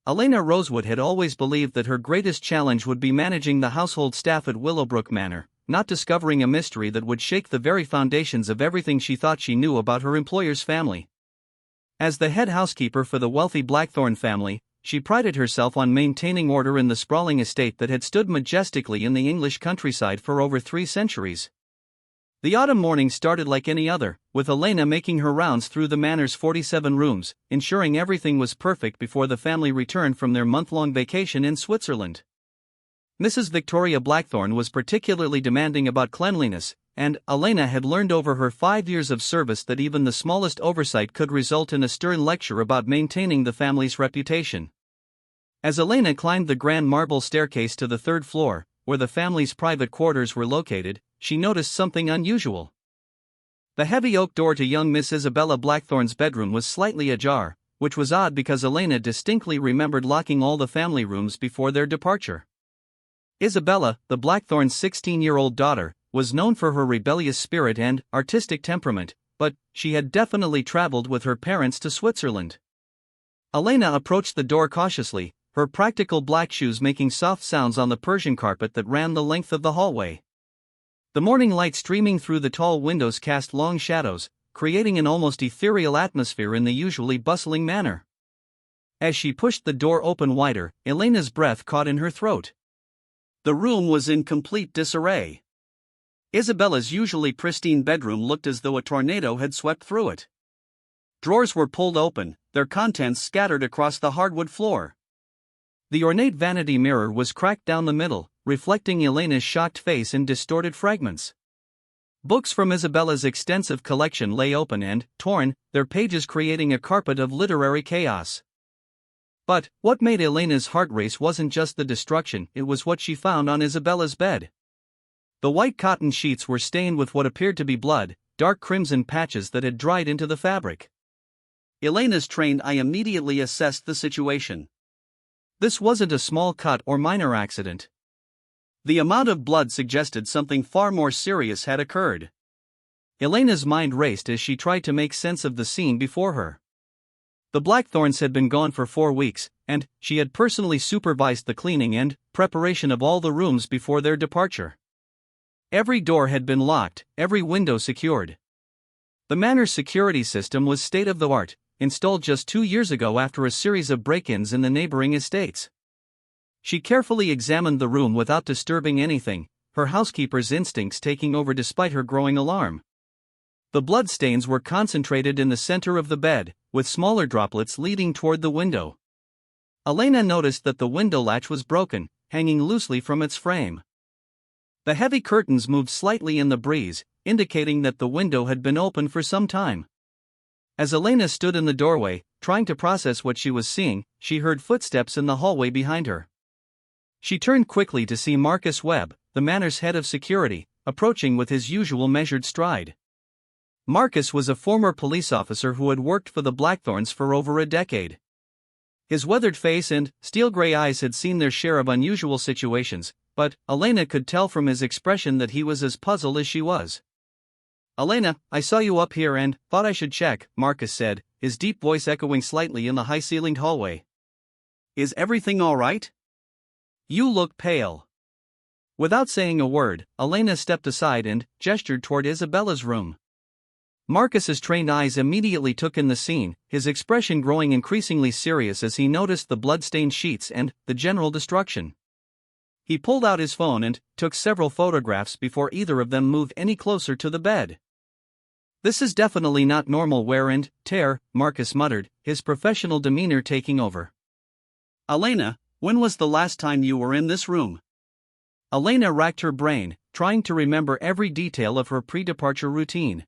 Elena Rosewood had always believed that her greatest challenge would be managing the household staff at Willowbrook Manor, not discovering a mystery that would shake the very foundations of everything she thought she knew about her employer's family. As the head housekeeper for the wealthy Blackthorne family, she prided herself on maintaining order in the sprawling estate that had stood majestically in the English countryside for over 3 centuries. The autumn morning started like any other, with Elena making her rounds through the manor's 47 rooms, ensuring everything was perfect before the family returned from their month-long vacation in Switzerland. Mrs. Victoria Blackthorne was particularly demanding about cleanliness, and Elena had learned over her 5 years of service that even the smallest oversight could result in a stern lecture about maintaining the family's reputation. As Elena climbed the grand marble staircase to the 3rd floor, where the family's private quarters were located, she noticed something unusual. The heavy oak door to young Miss Isabella Blackthorne's bedroom was slightly ajar, which was odd because Elena distinctly remembered locking all the family rooms before their departure. Isabella, the Blackthorne's 16-year-old daughter, was known for her rebellious spirit and artistic temperament, but she had definitely traveled with her parents to Switzerland. Elena approached the door cautiously, her practical black shoes making soft sounds on the Persian carpet that ran the length of the hallway. The morning light streaming through the tall windows cast long shadows, creating an almost ethereal atmosphere in the usually bustling manor. As she pushed the door open wider, Elena's breath caught in her throat. The room was in complete disarray. Isabella's usually pristine bedroom looked as though a tornado had swept through it. Drawers were pulled open, their contents scattered across the hardwood floor. The ornate vanity mirror was cracked down the middle, reflecting Elena's shocked face in distorted fragments. Books from Isabella's extensive collection lay open and torn, their pages creating a carpet of literary chaos. But what made Elena's heart race wasn't just the destruction, it was what she found on Isabella's bed. The white cotton sheets were stained with what appeared to be blood, dark crimson patches that had dried into the fabric. Elena's trained eye immediately assessed the situation. This wasn't a small cut or minor accident. The amount of blood suggested something far more serious had occurred. Elena's mind raced as she tried to make sense of the scene before her. The Blackthornes had been gone for 4 weeks, and she had personally supervised the cleaning and preparation of all the rooms before their departure. Every door had been locked, every window secured. The manor's security system was state-of-the-art, installed just 2 years ago after a series of break-ins in the neighboring estates. She carefully examined the room without disturbing anything, her housekeeper's instincts taking over despite her growing alarm. The bloodstains were concentrated in the center of the bed, with smaller droplets leading toward the window. Elena noticed that the window latch was broken, hanging loosely from its frame. The heavy curtains moved slightly in the breeze, indicating that the window had been open for some time. As Elena stood in the doorway, trying to process what she was seeing, she heard footsteps in the hallway behind her. She turned quickly to see Marcus Webb, the manor's head of security, approaching with his usual measured stride. Marcus was a former police officer who had worked for the Blackthornes for over a decade. His weathered face and steel-gray eyes had seen their share of unusual situations, but Elena could tell from his expression that he was as puzzled as she was. "Elena, I saw you up here and thought I should check," Marcus said, his deep voice echoing slightly in the high-ceilinged hallway. "Is everything all right? You look pale." Without saying a word, Elena stepped aside and gestured toward Isabella's room. Marcus's trained eyes immediately took in the scene, his expression growing increasingly serious as he noticed the blood-stained sheets and the general destruction. He pulled out his phone and took several photographs before either of them moved any closer to the bed. "This is definitely not normal wear and tear," Marcus muttered, his professional demeanor taking over. "Elena, when was the last time you were in this room?" Elena racked her brain, trying to remember every detail of her pre-departure routine.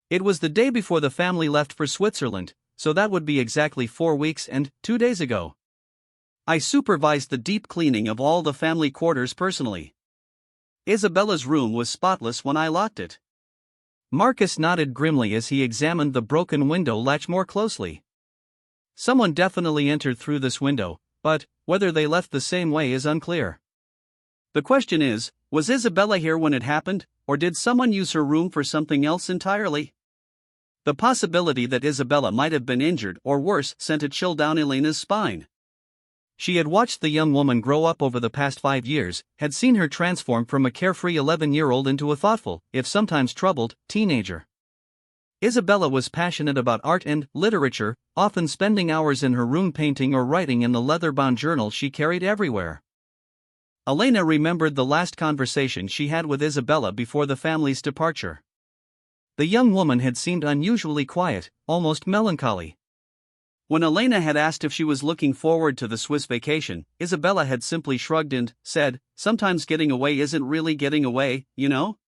It was the day before the family left for Switzerland, so that would be exactly 4 weeks and 2 days ago. "I supervised the deep cleaning of all the family quarters personally. Isabella's room was spotless when I locked it." Marcus nodded grimly as he examined the broken window latch more closely. "Someone definitely entered through this window, but whether they left the same way is unclear. The question is, was Isabella here when it happened, or did someone use her room for something else entirely?" The possibility that Isabella might have been injured or worse sent a chill down Elena's spine. She had watched the young woman grow up over the past 5 years, had seen her transform from a carefree 11-year-old into a thoughtful, if sometimes troubled, teenager. Isabella was passionate about art and literature, often spending hours in her room painting or writing in the leather-bound journal she carried everywhere. Elena remembered the last conversation she had with Isabella before the family's departure. The young woman had seemed unusually quiet, almost melancholy. When Elena had asked if she was looking forward to the Swiss vacation, Isabella had simply shrugged and said, "Sometimes getting away isn't really getting away, you know?"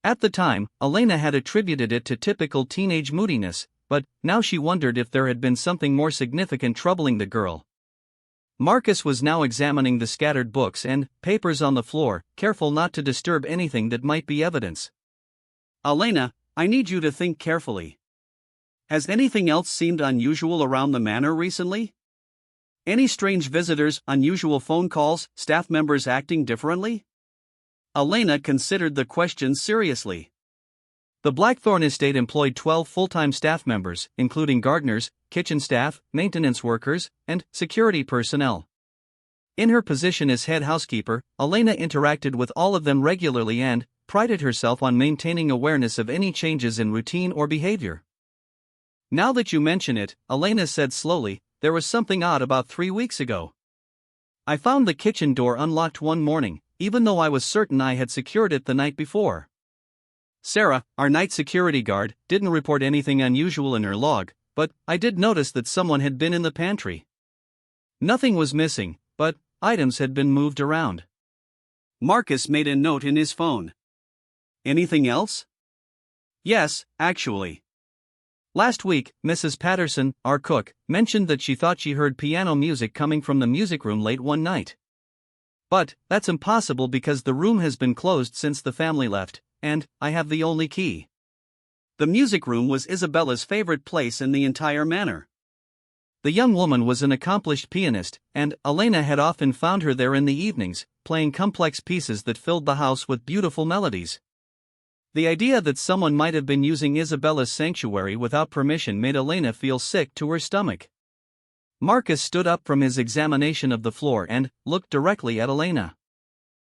At the time, Elena had attributed it to typical teenage moodiness, but now she wondered if there had been something more significant troubling the girl. Marcus was now examining the scattered books and papers on the floor, careful not to disturb anything that might be evidence. "Elena, I need you to think carefully. Has anything else seemed unusual around the manor recently? Any strange visitors, unusual phone calls, staff members acting differently?" Elena considered the question seriously. The Blackthorn estate employed 12 full-time staff members, including gardeners, kitchen staff, maintenance workers, and security personnel. In her position as head housekeeper, Elena interacted with all of them regularly and prided herself on maintaining awareness of any changes in routine or behavior. "Now that you mention it," Elena said slowly, "there was something odd about 3 weeks ago. I found the kitchen door unlocked one morning, even though I was certain I had secured it the night before. Sarah, our night security guard, didn't report anything unusual in her log, but I did notice that someone had been in the pantry. Nothing was missing, but items had been moved around." Marcus made a note in his phone. "Anything else?" "Yes, actually. Last week, Mrs. Patterson, our cook, mentioned that she thought she heard piano music coming from the music room late one night. But that's impossible because the room has been closed since the family left, and I have the only key." The music room was Isabella's favorite place in the entire manor. The young woman was an accomplished pianist, and Elena had often found her there in the evenings, playing complex pieces that filled the house with beautiful melodies. The idea that someone might have been using Isabella's sanctuary without permission made Elena feel sick to her stomach. Marcus stood up from his examination of the floor and looked directly at Elena.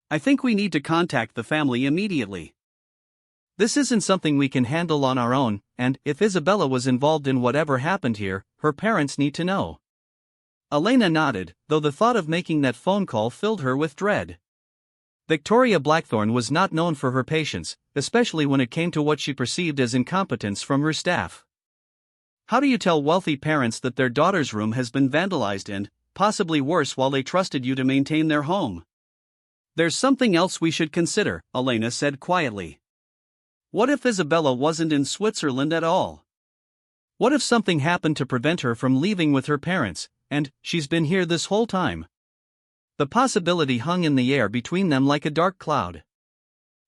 "I think we need to contact the family immediately. This isn't something we can handle on our own, and if Isabella was involved in whatever happened here, her parents need to know." Elena nodded, though the thought of making that phone call filled her with dread. Victoria Blackthorn was not known for her patience, especially when it came to what she perceived as incompetence from her staff. How do you tell wealthy parents that their daughter's room has been vandalized and, possibly worse, while they trusted you to maintain their home? "There's something else we should consider," Elena said quietly. "What if Isabella wasn't in Switzerland at all? What if something happened to prevent her from leaving with her parents, and she's been here this whole time?" The possibility hung in the air between them like a dark cloud.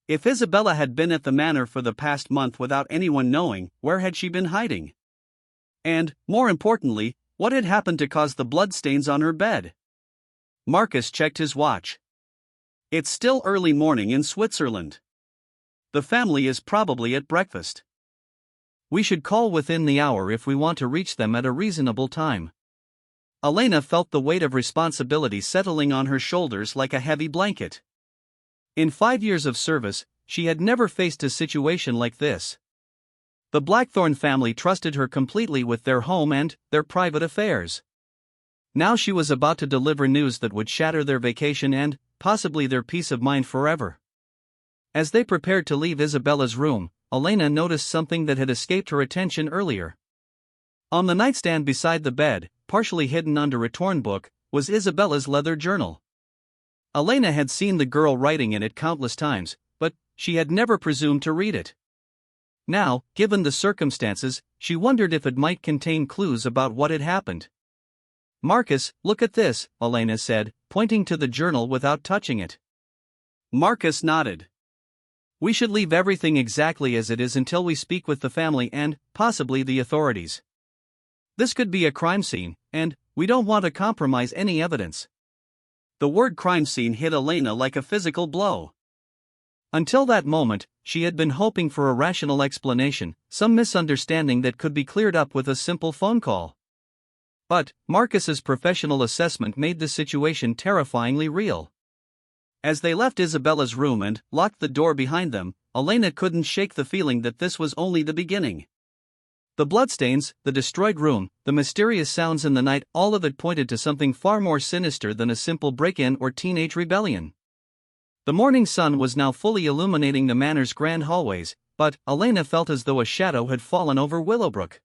If Isabella had been at the manor for the past month without anyone knowing, where had she been hiding? And, more importantly, what had happened to cause the bloodstains on her bed? Marcus checked his watch. It's still early morning in Switzerland. The family is probably at breakfast. We should call within the hour if we want to reach them at a reasonable time. Elena felt the weight of responsibility settling on her shoulders like a heavy blanket. In 5 years of service, she had never faced a situation like this. The Blackthorn family trusted her completely with their home and their private affairs. Now she was about to deliver news that would shatter their vacation and, possibly, their peace of mind forever. As they prepared to leave Isabella's room, Elena noticed something that had escaped her attention earlier. On the nightstand beside the bed, partially hidden under a torn book, was Isabella's leather journal. Elena had seen the girl writing in it countless times, but she had never presumed to read it. Now, given the circumstances, she wondered if it might contain clues about what had happened. "Marcus, look at this," Elena said, pointing to the journal without touching it. Marcus nodded. "We should leave everything exactly as it is until we speak with the family and, possibly, the authorities. This could be a crime scene, and we don't want to compromise any evidence." The word crime scene hit Elena like a physical blow. Until that moment, she had been hoping for a rational explanation, some misunderstanding that could be cleared up with a simple phone call. But Marcus's professional assessment made the situation terrifyingly real. As they left Isabella's room and locked the door behind them, Elena couldn't shake the feeling that this was only the beginning. The bloodstains, the destroyed room, the mysterious sounds in the night, all of it pointed to something far more sinister than a simple break-in or teenage rebellion. The morning sun was now fully illuminating the manor's grand hallways, but Elena felt as though a shadow had fallen over Willowbrook.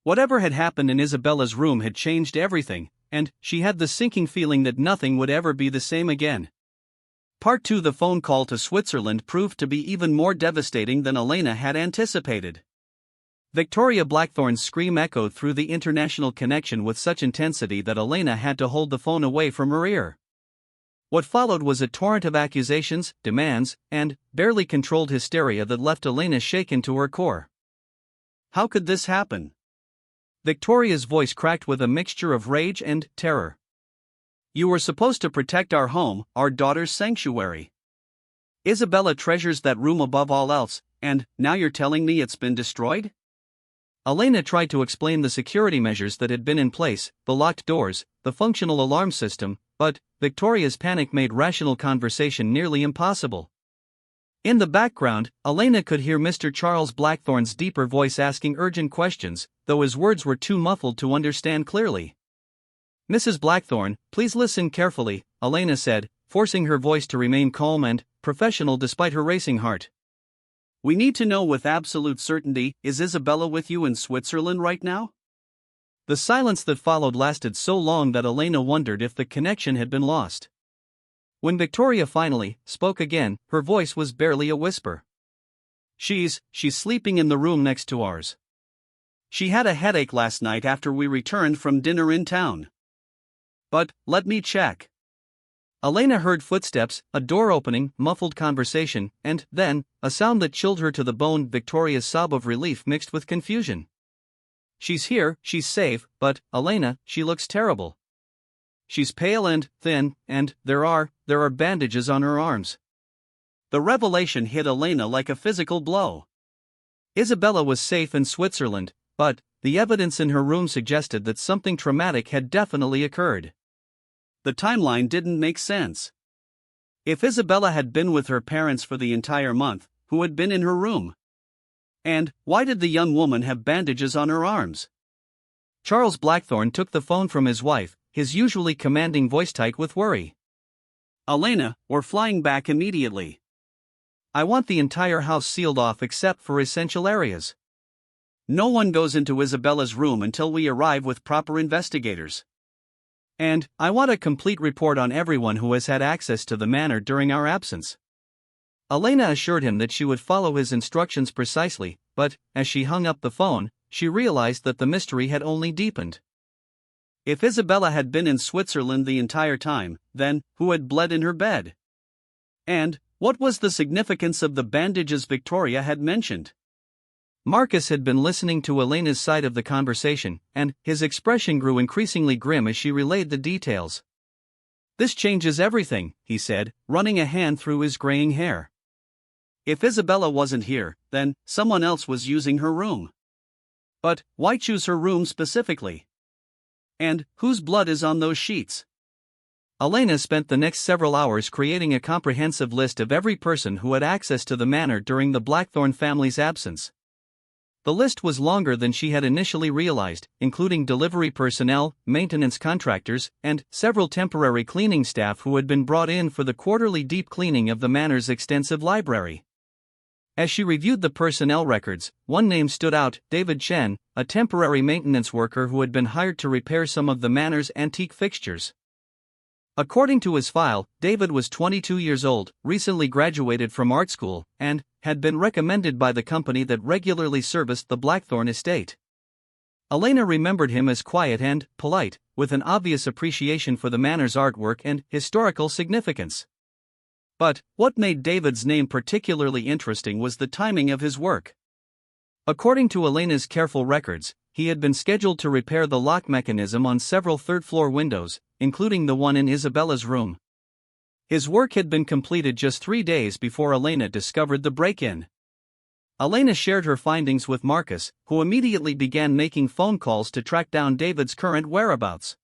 Whatever had happened in Isabella's room had changed everything, and she had the sinking feeling that nothing would ever be the same again. Part 2. The phone call to Switzerland proved to be even more devastating than Elena had anticipated. Victoria Blackthorne's scream echoed through the international connection with such intensity that Elena had to hold the phone away from her ear. What followed was a torrent of accusations, demands, and barely controlled hysteria that left Elena shaken to her core. How could this happen? Victoria's voice cracked with a mixture of rage and terror. You were supposed to protect our home, our daughter's sanctuary. Isabella treasures that room above all else, and now you're telling me it's been destroyed? Elena tried to explain the security measures that had been in place, the locked doors, the functional alarm system, but Victoria's panic made rational conversation nearly impossible. In the background, Elena could hear Mr. Charles Blackthorne's deeper voice asking urgent questions, though his words were too muffled to understand clearly. Mrs. Blackthorne, please listen carefully, Elena said, forcing her voice to remain calm and professional despite her racing heart. We need to know with absolute certainty, is Isabella with you in Switzerland right now? The silence that followed lasted so long that Elena wondered if the connection had been lost. When Victoria finally spoke again, her voice was barely a whisper. She's sleeping in the room next to ours. She had a headache last night after we returned from dinner in town. But, let me check. Elena heard footsteps, a door opening, muffled conversation, and then, a sound that chilled her to the bone. Victoria's sob of relief mixed with confusion. She's here, she's safe, but, Elena, she looks terrible. She's pale and thin, and there are bandages on her arms. The revelation hit Elena like a physical blow. Isabella was safe in Switzerland, but the evidence in her room suggested that something traumatic had definitely occurred. The timeline didn't make sense. If Isabella had been with her parents for the entire month, who had been in her room? And why did the young woman have bandages on her arms? Charles Blackthorne took the phone from his wife, his usually commanding voice tight with worry. Elena, we're flying back immediately. I want the entire house sealed off except for essential areas. No one goes into Isabella's room until we arrive with proper investigators. And I want a complete report on everyone who has had access to the manor during our absence. Elena assured him that she would follow his instructions precisely, but, as she hung up the phone, she realized that the mystery had only deepened. If Isabella had been in Switzerland the entire time, then, who had bled in her bed? And, what was the significance of the bandages Victoria had mentioned? Marcus had been listening to Elena's side of the conversation, and his expression grew increasingly grim as she relayed the details. This changes everything, he said, running a hand through his graying hair. If Isabella wasn't here, then someone else was using her room. But why choose her room specifically? And whose blood is on those sheets? Elena spent the next several hours creating a comprehensive list of every person who had access to the manor during the Blackthorne family's absence. The list was longer than she had initially realized, including delivery personnel, maintenance contractors, and several temporary cleaning staff who had been brought in for the quarterly deep cleaning of the manor's extensive library. As she reviewed the personnel records, one name stood out: David Chen, a temporary maintenance worker who had been hired to repair some of the manor's antique fixtures. According to his file, David was 22 years old, recently graduated from art school, and had been recommended by the company that regularly serviced the Blackthorne estate. Elena remembered him as quiet and polite, with an obvious appreciation for the manor's artwork and historical significance. But what made David's name particularly interesting was the timing of his work. According to Elena's careful records, he had been scheduled to repair the lock mechanism on several third-floor windows, including the one in Isabella's room. His work had been completed just 3 days before Elena discovered the break-in. Elena shared her findings with Marcus, who immediately began making phone calls to track down David's current whereabouts.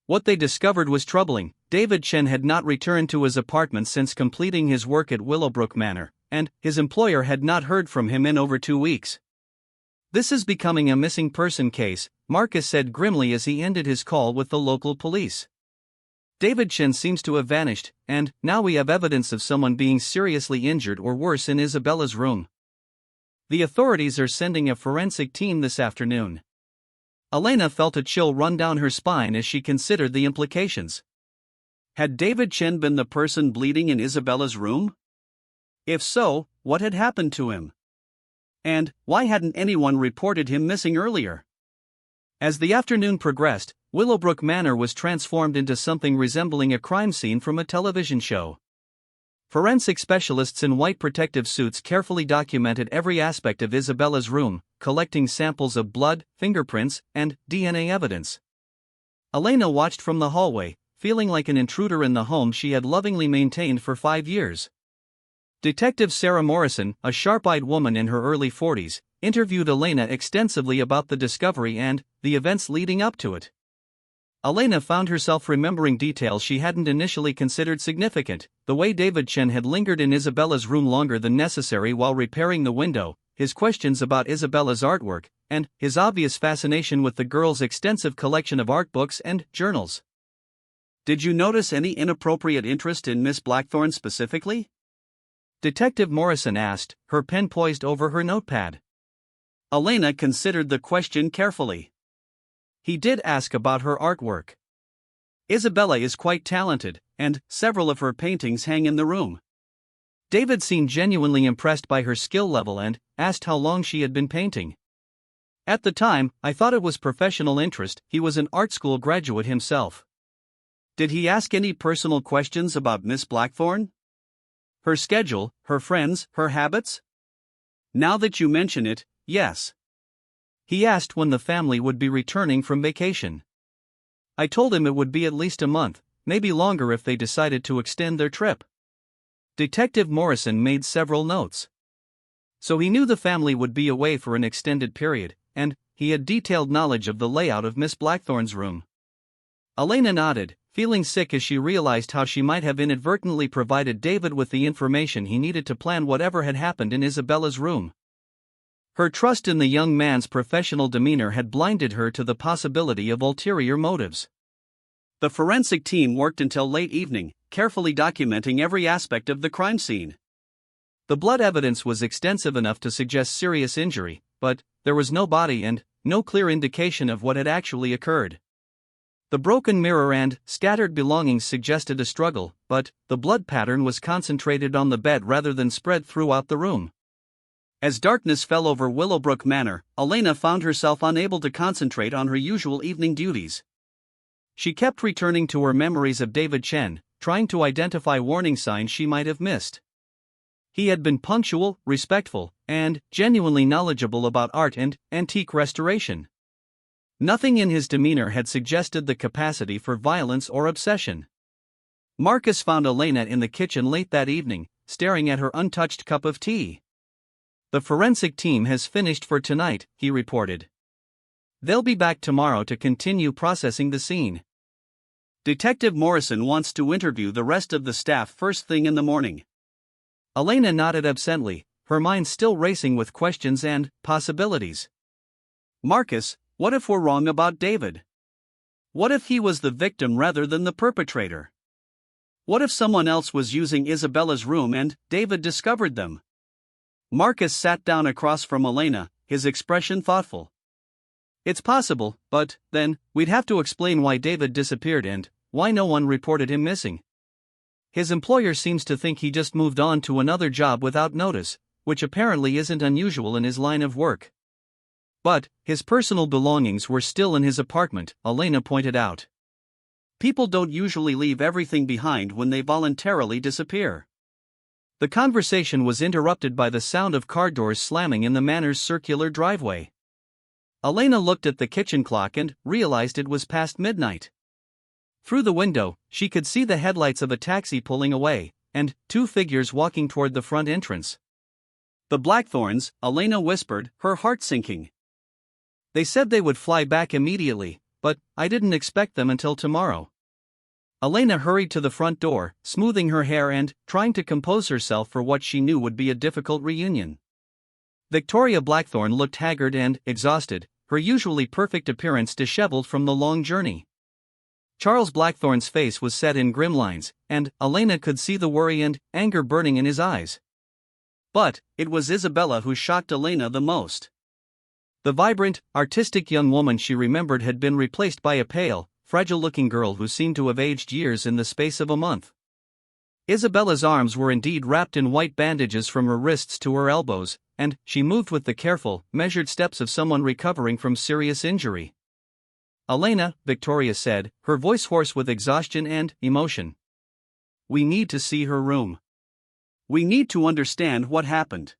What they discovered was troubling. David Chen had not returned to his apartment since completing his work at Willowbrook Manor, and his employer had not heard from him in over 2 weeks. "This is becoming a missing person case," Marcus said grimly as he ended his call with the local police. "David Chen seems to have vanished, and now we have evidence of someone being seriously injured or worse in Isabella's room. The authorities are sending a forensic team this afternoon." Elena felt a chill run down her spine as she considered the implications. Had David Chen been the person bleeding in Isabella's room? If so, what had happened to him? And why hadn't anyone reported him missing earlier? As the afternoon progressed, Willowbrook Manor was transformed into something resembling a crime scene from a television show. Forensic specialists in white protective suits carefully documented every aspect of Isabella's room, collecting samples of blood, fingerprints, and DNA evidence. Elena watched from the hallway, feeling like an intruder in the home she had lovingly maintained for 5 years. Detective Sarah Morrison, a sharp-eyed woman in her early 40s, interviewed Elena extensively about the discovery and the events leading up to it. Elena found herself remembering details she hadn't initially considered significant: the way David Chen had lingered in Isabella's room longer than necessary while repairing the window, his questions about Isabella's artwork, and his obvious fascination with the girl's extensive collection of art books and journals. "Did you notice any inappropriate interest in Miss Blackthorne specifically?" Detective Morrison asked, her pen poised over her notepad. Elena considered the question carefully. He did ask about her artwork. Isabella is quite talented, and several of her paintings hang in the room. David seemed genuinely impressed by her skill level and asked how long she had been painting. "At the time, I thought it was professional interest." He was an art school graduate himself. "Did he ask any personal questions about Miss Blackthorne? Her schedule, her friends, her habits?" "Now that you mention it, yes. He asked when the family would be returning from vacation. I told him it would be at least a month, maybe longer if they decided to extend their trip." Detective Morrison made several notes. So he knew the family would be away for an extended period, and he had detailed knowledge of the layout of Miss Blackthorne's room. Elena nodded, feeling sick as she realized how she might have inadvertently provided David with the information he needed to plan whatever had happened in Isabella's room. Her trust in the young man's professional demeanor had blinded her to the possibility of ulterior motives. The forensic team worked until late evening, carefully documenting every aspect of the crime scene. The blood evidence was extensive enough to suggest serious injury, but there was no body and no clear indication of what had actually occurred. The broken mirror and scattered belongings suggested a struggle, but the blood pattern was concentrated on the bed rather than spread throughout the room. As darkness fell over Willowbrook Manor, Elena found herself unable to concentrate on her usual evening duties. She kept returning to her memories of David Chen, trying to identify warning signs she might have missed. He had been punctual, respectful, and genuinely knowledgeable about art and antique restoration. Nothing in his demeanor had suggested the capacity for violence or obsession. Marcus found Elena in the kitchen late that evening, staring at her untouched cup of tea. "The forensic team has finished for tonight," he reported. "They'll be back tomorrow to continue processing the scene. Detective Morrison wants to interview the rest of the staff first thing in the morning." Elena nodded absently, her mind still racing with questions and possibilities. "Marcus, what if we're wrong about David? What if he was the victim rather than the perpetrator? What if someone else was using Isabella's room and David discovered them?" Marcus sat down across from Elena, his expression thoughtful. "It's possible, but then we'd have to explain why David disappeared and why no one reported him missing. His employer seems to think he just moved on to another job without notice, which apparently isn't unusual in his line of work. But his personal belongings were still in his apartment," Elena pointed out. "People don't usually leave everything behind when they voluntarily disappear." The conversation was interrupted by the sound of car doors slamming in the manor's circular driveway. Elena looked at the kitchen clock and realized it was past midnight. Through the window, she could see the headlights of a taxi pulling away, and 2 figures walking toward the front entrance. The Blackthorns, Elena whispered, her heart sinking. They said they would fly back immediately, but I didn't expect them until tomorrow. Elena hurried to the front door, smoothing her hair and trying to compose herself for what she knew would be a difficult reunion. Victoria Blackthorn looked haggard and exhausted, her usually perfect appearance disheveled from the long journey. Charles Blackthorn's face was set in grim lines, and Elena could see the worry and anger burning in his eyes. But it was Isabella who shocked Elena the most. The vibrant, artistic young woman she remembered had been replaced by a pale, fragile-looking girl who seemed to have aged years in the space of a month. Isabella's arms were indeed wrapped in white bandages from her wrists to her elbows, and she moved with the careful, measured steps of someone recovering from serious injury. "Elena," Victoria said, her voice hoarse with exhaustion and emotion. "We need to see her room. We need to understand what happened."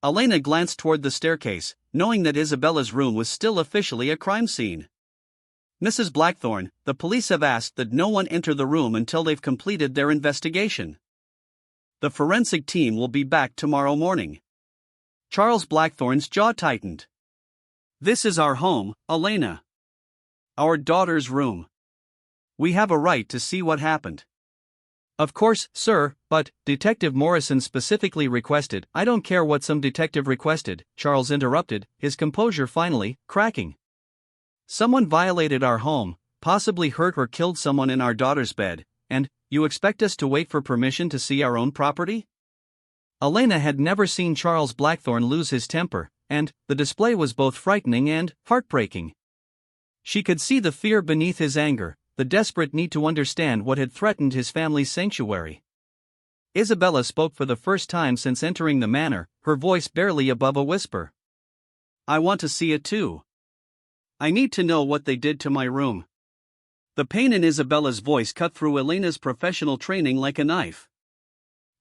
Elena glanced toward the staircase, knowing that Isabella's room was still officially a crime scene. "Mrs. Blackthorn, the police have asked that no one enter the room until they've completed their investigation. The forensic team will be back tomorrow morning." Charles Blackthorn's jaw tightened. "This is our home, Elena. Our daughter's room. We have a right to see what happened." "Of course, sir, but Detective Morrison specifically requested." "I don't care what some detective requested," Charles interrupted, his composure finally cracking. "Someone violated our home, possibly hurt or killed someone in our daughter's bed, and you expect us to wait for permission to see our own property?" Elena had never seen Charles Blackthorn lose his temper, and the display was both frightening and heartbreaking. She could see the fear beneath his anger, the desperate need to understand what had threatened his family's sanctuary. Isabella spoke for the first time since entering the manor, her voice barely above a whisper. "I want to see it too. I need to know what they did to my room." The pain in Isabella's voice cut through Elena's professional training like a knife.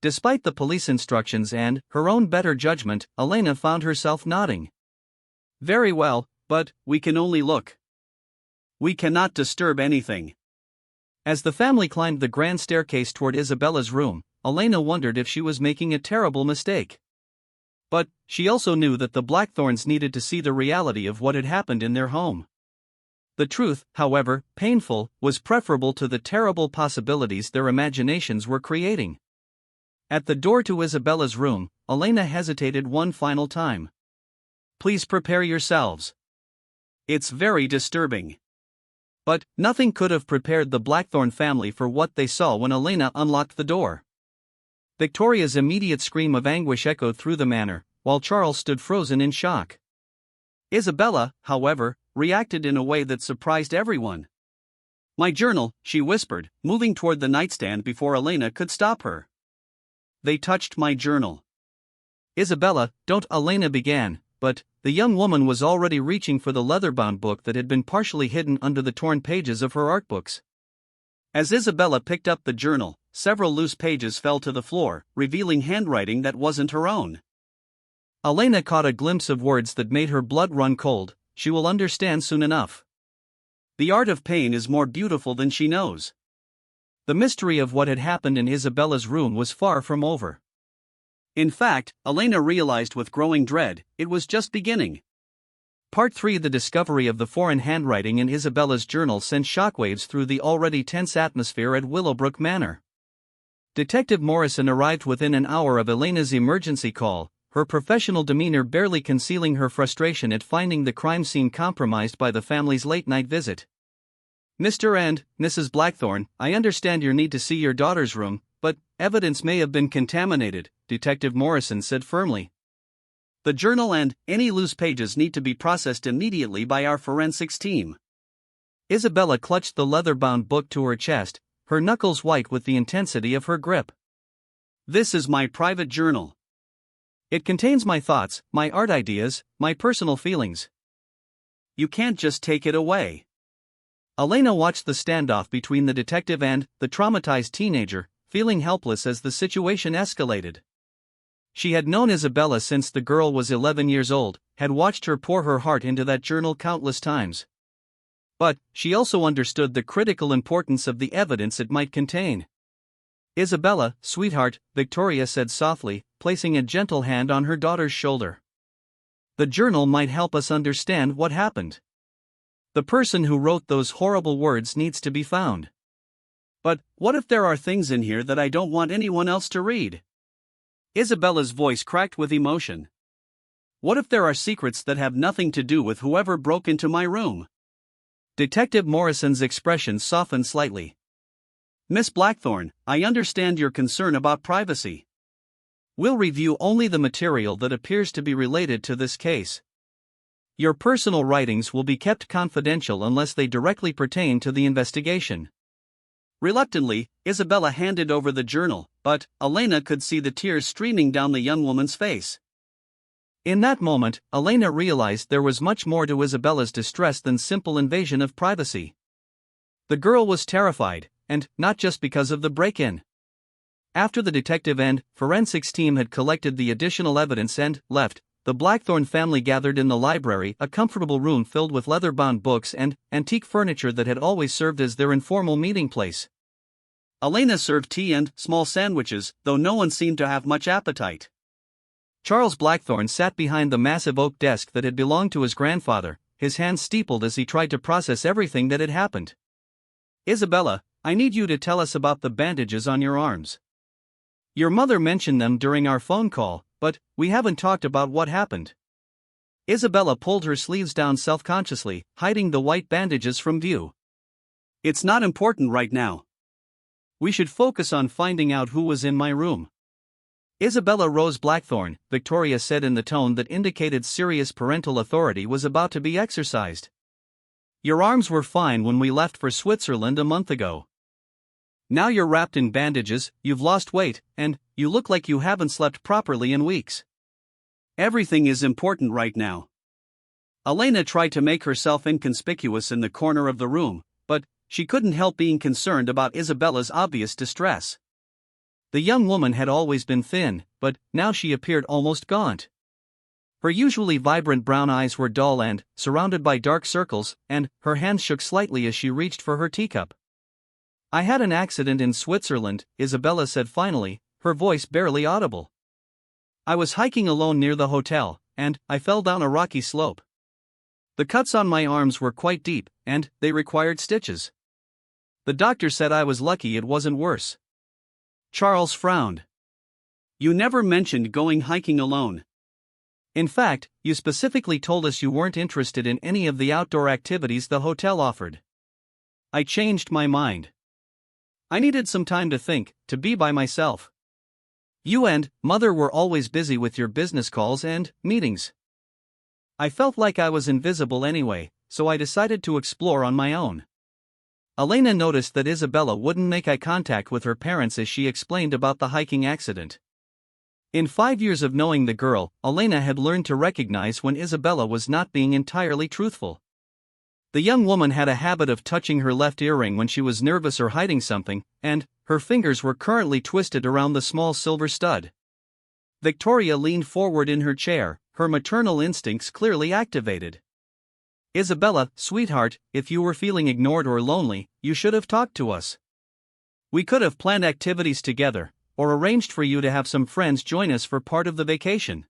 Despite the police instructions and her own better judgment, Elena found herself nodding. "Very well, but we can only look. We cannot disturb anything." As the family climbed the grand staircase toward Isabella's room, Elena wondered if she was making a terrible mistake. But she also knew that the Blackthorns needed to see the reality of what had happened in their home. The truth, however painful, was preferable to the terrible possibilities their imaginations were creating. At the door to Isabella's room, Elena hesitated one final time. "Please prepare yourselves. It's very disturbing." But nothing could have prepared the Blackthorn family for what they saw when Elena unlocked the door. Victoria's immediate scream of anguish echoed through the manor, while Charles stood frozen in shock. Isabella, however, reacted in a way that surprised everyone. "My journal," she whispered, moving toward the nightstand before Elena could stop her. "They touched my journal." "Isabella, don't," Elena began, but the young woman was already reaching for the leather-bound book that had been partially hidden under the torn pages of her art books. As Isabella picked up the journal, several loose pages fell to the floor, revealing handwriting that wasn't her own. Elena caught a glimpse of words that made her blood run cold. "She will understand soon enough. The art of pain is more beautiful than she knows." The mystery of what had happened in Isabella's room was far from over. In fact, Elena realized with growing dread, it was just beginning. Part 3: The discovery of the foreign handwriting in Isabella's journal sent shockwaves through the already tense atmosphere at Willowbrook Manor. Detective Morrison arrived within an hour of Elena's emergency call, her professional demeanor barely concealing her frustration at finding the crime scene compromised by the family's late-night visit. "Mr. and Mrs. Blackthorn, I understand your need to see your daughter's room, but evidence may have been contaminated," Detective Morrison said firmly. "The journal and any loose pages need to be processed immediately by our forensics team." Isabella clutched the leather-bound book to her chest, her knuckles white with the intensity of her grip. "This is my private journal. It contains my thoughts, my art ideas, my personal feelings. You can't just take it away." Elena watched the standoff between the detective and the traumatized teenager, feeling helpless as the situation escalated. She had known Isabella since the girl was 11 years old, had watched her pour her heart into that journal countless times. But she also understood the critical importance of the evidence it might contain. "Isabella, sweetheart," Victoria said softly, placing a gentle hand on her daughter's shoulder. The journal might help us understand what happened. The person who wrote those horrible words needs to be found. But what if there are things in here that I don't want anyone else to read? Isabella's voice cracked with emotion. What if there are secrets that have nothing to do with whoever broke into my room? Detective Morrison's expression softened slightly. Miss Blackthorne, I understand your concern about privacy. We'll review only the material that appears to be related to this case. Your personal writings will be kept confidential unless they directly pertain to the investigation. Reluctantly, Isabella handed over the journal, but Elena could see the tears streaming down the young woman's face. In that moment, Elena realized there was much more to Isabella's distress than simple invasion of privacy. The girl was terrified, and not just because of the break-in. After the detective and forensics team had collected the additional evidence and left, the Blackthorne family gathered in the library, a comfortable room filled with leather-bound books and antique furniture that had always served as their informal meeting place. Elena served tea and small sandwiches, though no one seemed to have much appetite. Charles Blackthorne sat behind the massive oak desk that had belonged to his grandfather, his hands steepled as he tried to process everything that had happened. Isabella, I need you to tell us about the bandages on your arms. Your mother mentioned them during our phone call, but we haven't talked about what happened. Isabella pulled her sleeves down self-consciously, hiding the white bandages from view. It's not important right now. We should focus on finding out who was in my room. Isabella Rose Blackthorne, Victoria said in the tone that indicated serious parental authority was about to be exercised. Your arms were fine when we left for Switzerland a month ago. Now you're wrapped in bandages, you've lost weight, and you look like you haven't slept properly in weeks. Everything is important right now. Elena tried to make herself inconspicuous in the corner of the room, but she couldn't help being concerned about Isabella's obvious distress. The young woman had always been thin, but now she appeared almost gaunt. Her usually vibrant brown eyes were dull and surrounded by dark circles, and her hands shook slightly as she reached for her teacup. I had an accident in Switzerland, Isabella said finally, her voice barely audible. I was hiking alone near the hotel, and I fell down a rocky slope. The cuts on my arms were quite deep, and they required stitches. The doctor said I was lucky it wasn't worse. Charles frowned. You never mentioned going hiking alone. In fact, you specifically told us you weren't interested in any of the outdoor activities the hotel offered. I changed my mind. I needed some time to think, to be by myself. You and Mother were always busy with your business calls and meetings. I felt like I was invisible anyway, so I decided to explore on my own. Elena noticed that Isabella wouldn't make eye contact with her parents as she explained about the hiking accident. In 5 years of knowing the girl, Elena had learned to recognize when Isabella was not being entirely truthful. The young woman had a habit of touching her left earring when she was nervous or hiding something, and her fingers were currently twisted around the small silver stud. Victoria leaned forward in her chair, her maternal instincts clearly activated. Isabella, sweetheart, if you were feeling ignored or lonely, you should have talked to us. We could have planned activities together, or arranged for you to have some friends join us for part of the vacation.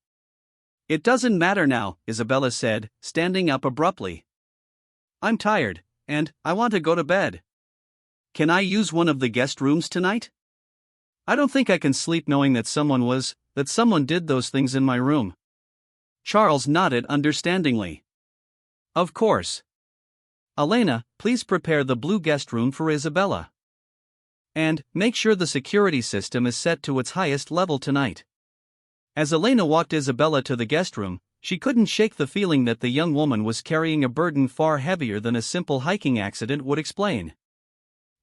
It doesn't matter now, Isabella said, standing up abruptly. I'm tired, and I want to go to bed. Can I use one of the guest rooms tonight? I don't think I can sleep knowing that someone did those things in my room. Charles nodded understandingly. Of course. Elena, please prepare the blue guest room for Isabella. And make sure the security system is set to its highest level tonight. As Elena walked Isabella to the guest room, she couldn't shake the feeling that the young woman was carrying a burden far heavier than a simple hiking accident would explain.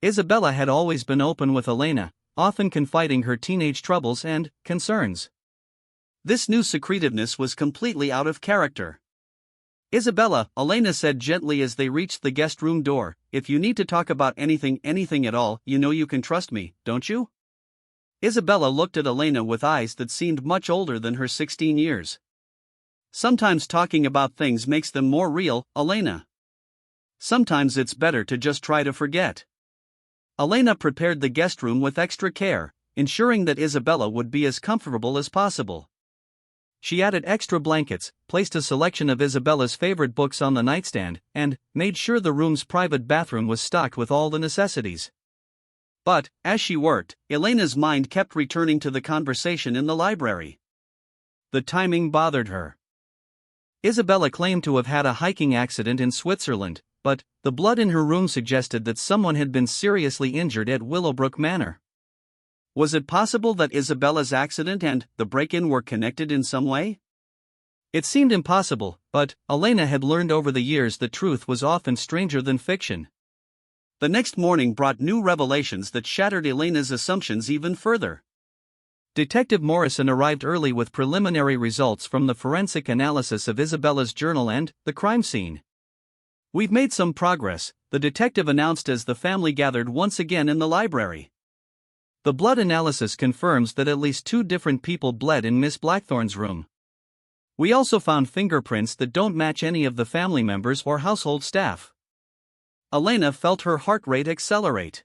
Isabella had always been open with Elena, often confiding her teenage troubles and concerns. This new secretiveness was completely out of character. Isabella, Elena said gently as they reached the guest room door, if you need to talk about anything at all, you know you can trust me, don't you? Isabella looked at Elena with eyes that seemed much older than her 16 years. Sometimes talking about things makes them more real, Elena. Sometimes it's better to just try to forget. Elena prepared the guest room with extra care, ensuring that Isabella would be as comfortable as possible. She added extra blankets, placed a selection of Isabella's favorite books on the nightstand, and made sure the room's private bathroom was stocked with all the necessities. But, as she worked, Elena's mind kept returning to the conversation in the library. The timing bothered her. Isabella claimed to have had a hiking accident in Switzerland, but the blood in her room suggested that someone had been seriously injured at Willowbrook Manor. Was it possible that Isabella's accident and the break-in were connected in some way? It seemed impossible, but Elena had learned over the years that truth was often stranger than fiction. The next morning brought new revelations that shattered Elena's assumptions even further. Detective Morrison arrived early with preliminary results from the forensic analysis of Isabella's journal and the crime scene. "We've made some progress," the detective announced as the family gathered once again in the library. "The blood analysis confirms that at least 2 different people bled in Miss Blackthorne's room. We also found fingerprints that don't match any of the family members or household staff." Elena felt her heart rate accelerate.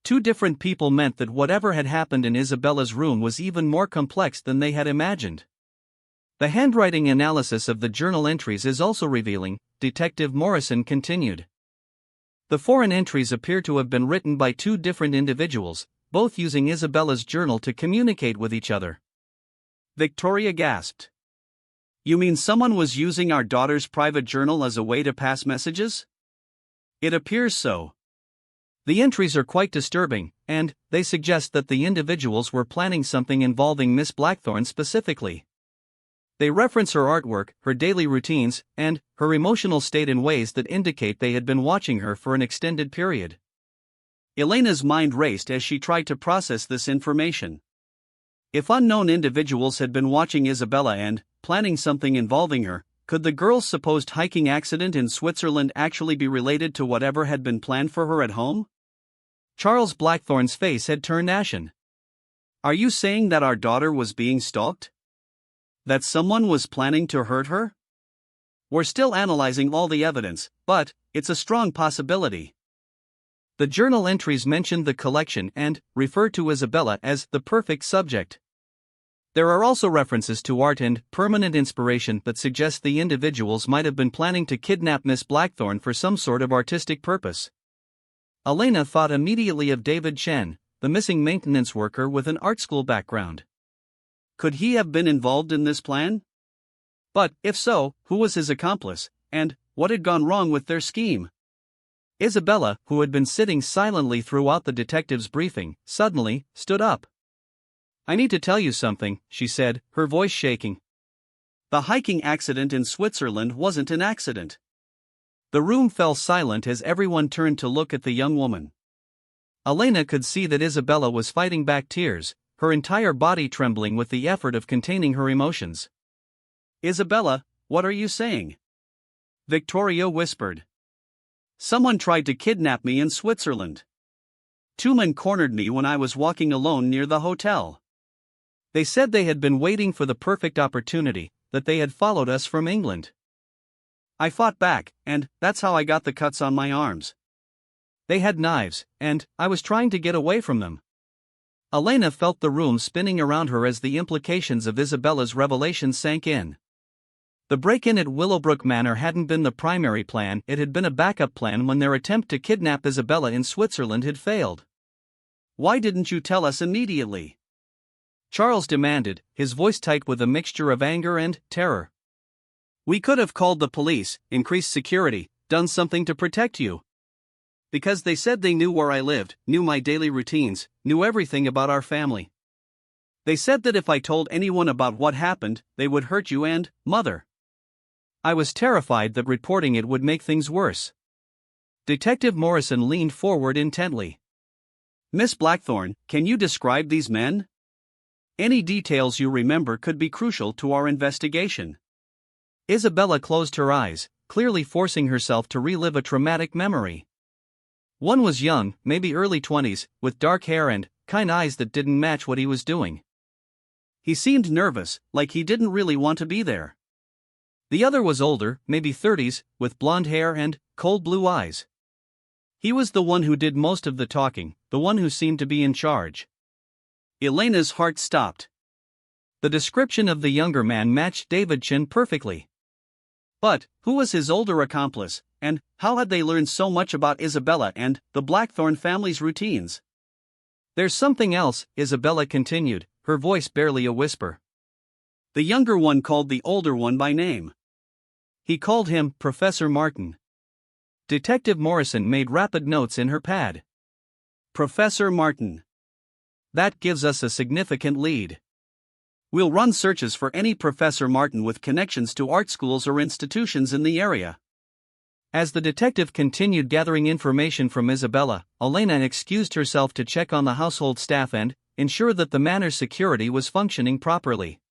2 different people meant that whatever had happened in Isabella's room was even more complex than they had imagined. "The handwriting analysis of the journal entries is also revealing," Detective Morrison continued. "The foreign entries appear to have been written by 2 different individuals, both using Isabella's journal to communicate with each other." Victoria gasped. "You mean someone was using our daughter's private journal as a way to pass messages?" "It appears so. The entries are quite disturbing, and they suggest that the individuals were planning something involving Miss Blackthorne specifically. They reference her artwork, her daily routines, and her emotional state in ways that indicate they had been watching her for an extended period." Elena's mind raced as she tried to process this information. If unknown individuals had been watching Isabella and planning something involving her, could the girl's supposed hiking accident in Switzerland actually be related to whatever had been planned for her at home? Charles Blackthorne's face had turned ashen. "Are you saying that our daughter was being stalked? That someone was planning to hurt her?" "We're still analyzing all the evidence, but it's a strong possibility." The journal entries mentioned the collection and refer to Isabella as the perfect subject. There are also references to art and permanent inspiration that suggest the individuals might have been planning to kidnap Miss Blackthorne for some sort of artistic purpose. Elena thought immediately of David Chen, the missing maintenance worker with an art school background. Could he have been involved in this plan? But, if so, who was his accomplice, and what had gone wrong with their scheme? Isabella, who had been sitting silently throughout the detective's briefing, suddenly stood up. "I need to tell you something," she said, her voice shaking. The hiking accident in Switzerland wasn't an accident. The room fell silent as everyone turned to look at the young woman. Elena could see that Isabella was fighting back tears, her entire body trembling with the effort of containing her emotions. "Isabella, what are you saying?" Victoria whispered. "Someone tried to kidnap me in Switzerland. 2 men cornered me when I was walking alone near the hotel. They said they had been waiting for the perfect opportunity, that they had followed us from England. I fought back, and that's how I got the cuts on my arms. They had knives, and I was trying to get away from them." Elena felt the room spinning around her as the implications of Isabella's revelations sank in. The break-in at Willowbrook Manor hadn't been the primary plan, it had been a backup plan when their attempt to kidnap Isabella in Switzerland had failed. "Why didn't you tell us immediately?" Charles demanded, his voice tight with a mixture of anger and terror. "We could have called the police, increased security, done something to protect you. Because they said they knew where I lived, knew my daily routines, knew everything about our family. They said that if I told anyone about what happened, they would hurt you and Mother. I was terrified that reporting it would make things worse." Detective Morrison leaned forward intently. "Miss Blackthorne, can you describe these men? Any details you remember could be crucial to our investigation." Isabella closed her eyes, clearly forcing herself to relive a traumatic memory. One was young, maybe early 20s, with dark hair and kind eyes that didn't match what he was doing. He seemed nervous, like he didn't really want to be there. The other was older, maybe 30s, with blonde hair and cold blue eyes. He was the one who did most of the talking, the one who seemed to be in charge. Elena's heart stopped. The description of the younger man matched David Chen perfectly. But, who was his older accomplice, and how had they learned so much about Isabella and the Blackthorn family's routines? There's something else, Isabella continued, her voice barely a whisper. The younger one called the older one by name. He called him Professor Martin. Detective Morrison made rapid notes in her pad. Professor Martin. That gives us a significant lead. We'll run searches for any Professor Martin with connections to art schools or institutions in the area. As the detective continued gathering information from Isabella, Elena excused herself to check on the household staff and ensure that the manor's security was functioning properly.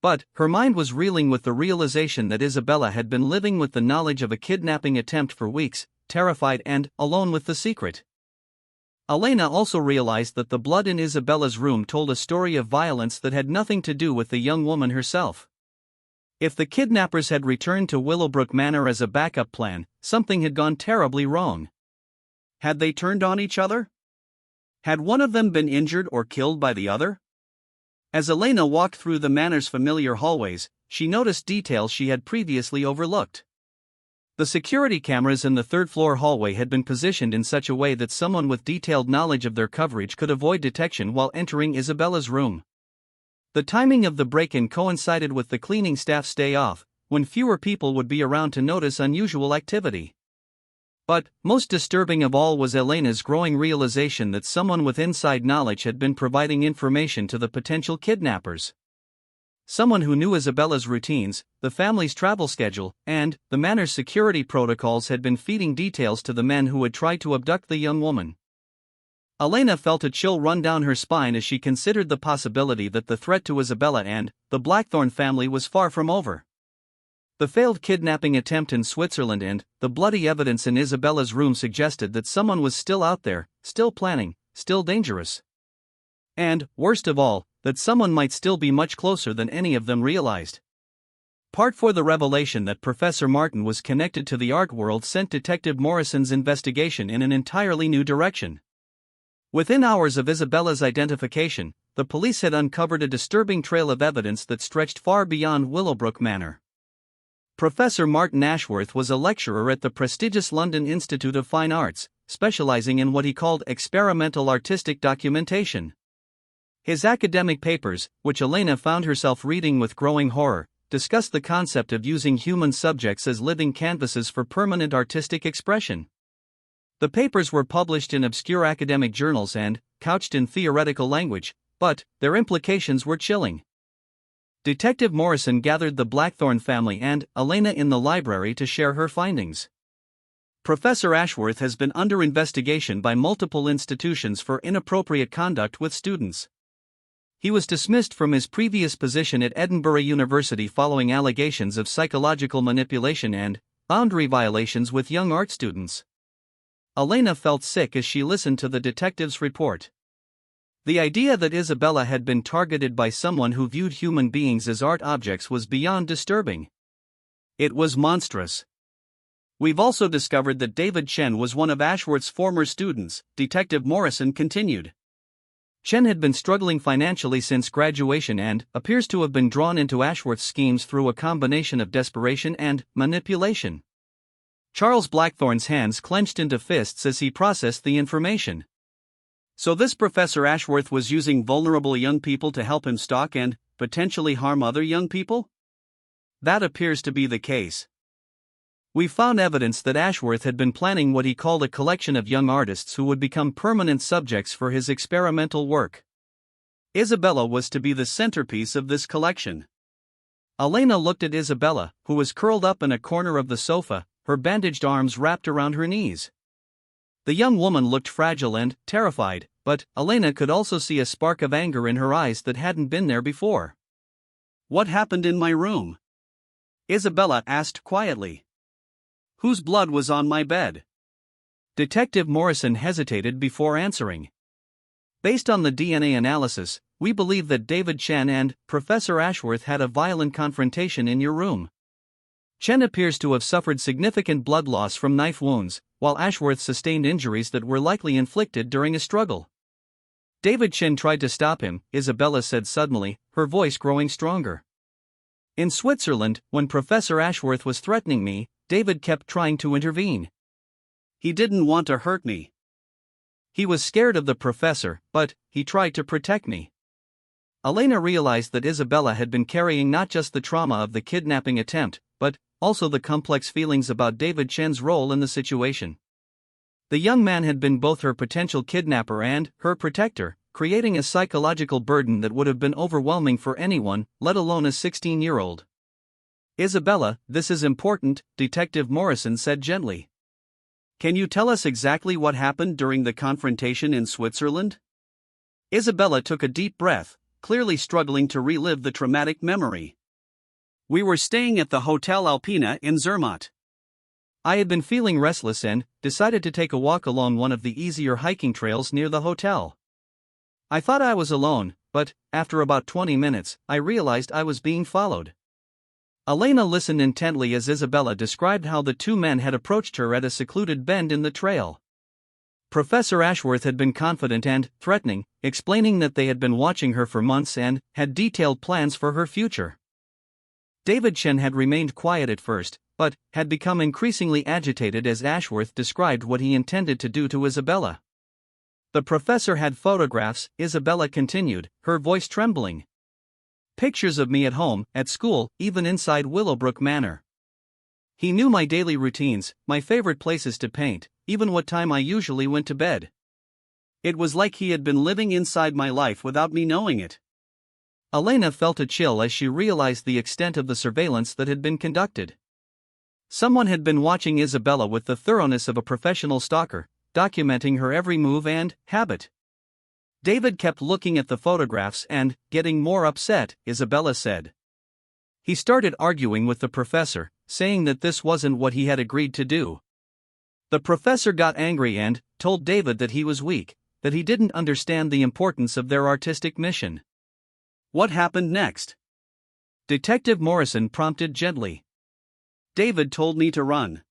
But her mind was reeling with the realization that Isabella had been living with the knowledge of a kidnapping attempt for weeks, terrified and alone with the secret. Elena also realized that the blood in Isabella's room told a story of violence that had nothing to do with the young woman herself. If the kidnappers had returned to Willowbrook Manor as a backup plan, something had gone terribly wrong. Had they turned on each other? Had one of them been injured or killed by the other? As Elena walked through the manor's familiar hallways, she noticed details she had previously overlooked. The security cameras in the third-floor hallway had been positioned in such a way that someone with detailed knowledge of their coverage could avoid detection while entering Isabella's room. The timing of the break-in coincided with the cleaning staff's day off, when fewer people would be around to notice unusual activity. But, most disturbing of all was Elena's growing realization that someone with inside knowledge had been providing information to the potential kidnappers. Someone who knew Isabella's routines, the family's travel schedule, and the manor's security protocols had been feeding details to the men who had tried to abduct the young woman. Elena felt a chill run down her spine as she considered the possibility that the threat to Isabella and the Blackthorn family was far from over. The failed kidnapping attempt in Switzerland and the bloody evidence in Isabella's room suggested that someone was still out there, still planning, still dangerous. And, worst of all, that someone might still be much closer than any of them realized. Part 4. The revelation that Professor Martin was connected to the art world sent Detective Morrison's investigation in an entirely new direction. Within hours of Isabella's identification, the police had uncovered a disturbing trail of evidence that stretched far beyond Willowbrook Manor. Professor Martin Ashworth was a lecturer at the prestigious London Institute of Fine Arts, specializing in what he called experimental artistic documentation. His academic papers, which Elena found herself reading with growing horror, discussed the concept of using human subjects as living canvases for permanent artistic expression. The papers were published in obscure academic journals and couched in theoretical language, but their implications were chilling. Detective Morrison gathered the Blackthorn family and Elena in the library to share her findings. Professor Ashworth has been under investigation by multiple institutions for inappropriate conduct with students. He was dismissed from his previous position at Edinburgh University following allegations of psychological manipulation and boundary violations with young art students. Elena felt sick as she listened to the detective's report. The idea that Isabella had been targeted by someone who viewed human beings as art objects was beyond disturbing. It was monstrous. We've also discovered that David Chen was one of Ashworth's former students, Detective Morrison continued. Chen had been struggling financially since graduation and appears to have been drawn into Ashworth's schemes through a combination of desperation and manipulation. Charles Blackthorn's hands clenched into fists as he processed the information. So this Professor Ashworth was using vulnerable young people to help him stalk and potentially harm other young people? That appears to be the case. We found evidence that Ashworth had been planning what he called a collection of young artists who would become permanent subjects for his experimental work. Isabella was to be the centerpiece of this collection. Elena looked at Isabella, who was curled up in a corner of the sofa, her bandaged arms wrapped around her knees. The young woman looked fragile and terrified, but Elena could also see a spark of anger in her eyes that hadn't been there before. "What happened in my room?" Isabella asked quietly. "Whose blood was on my bed?" Detective Morrison hesitated before answering. "Based on the DNA analysis, we believe that David Chen and Professor Ashworth had a violent confrontation in your room. Chen appears to have suffered significant blood loss from knife wounds, while Ashworth sustained injuries that were likely inflicted during a struggle. David Chen tried to stop him, Isabella said suddenly, her voice growing stronger. In Switzerland, when Professor Ashworth was threatening me, David kept trying to intervene. He didn't want to hurt me. He was scared of the professor, but he tried to protect me. Elena realized that Isabella had been carrying not just the trauma of the kidnapping attempt, but also the complex feelings about David Chen's role in the situation. The young man had been both her potential kidnapper and her protector, creating a psychological burden that would have been overwhelming for anyone, let alone a 16-year-old. Isabella, this is important, Detective Morrison said gently. Can you tell us exactly what happened during the confrontation in Switzerland? Isabella took a deep breath, clearly struggling to relive the traumatic memory. We were staying at the Hotel Alpina in Zermatt. I had been feeling restless and decided to take a walk along one of the easier hiking trails near the hotel. I thought I was alone, but after about 20 minutes, I realized I was being followed. Elena listened intently as Isabella described how the two men had approached her at a secluded bend in the trail. Professor Ashworth had been confident and threatening, explaining that they had been watching her for months and had detailed plans for her future. David Chen had remained quiet at first, but had become increasingly agitated as Ashworth described what he intended to do to Isabella. The professor had photographs, Isabella continued, her voice trembling. Pictures of me at home, at school, even inside Willowbrook Manor. He knew my daily routines, my favorite places to paint, even what time I usually went to bed. It was like he had been living inside my life without me knowing it. Elena felt a chill as she realized the extent of the surveillance that had been conducted. Someone had been watching Isabella with the thoroughness of a professional stalker, documenting her every move and habit. David kept looking at the photographs and getting more upset, Isabella said. He started arguing with the professor, saying that this wasn't what he had agreed to do. The professor got angry and told David that he was weak, that he didn't understand the importance of their artistic mission. What happened next? Detective Morrison prompted gently. David told me to run.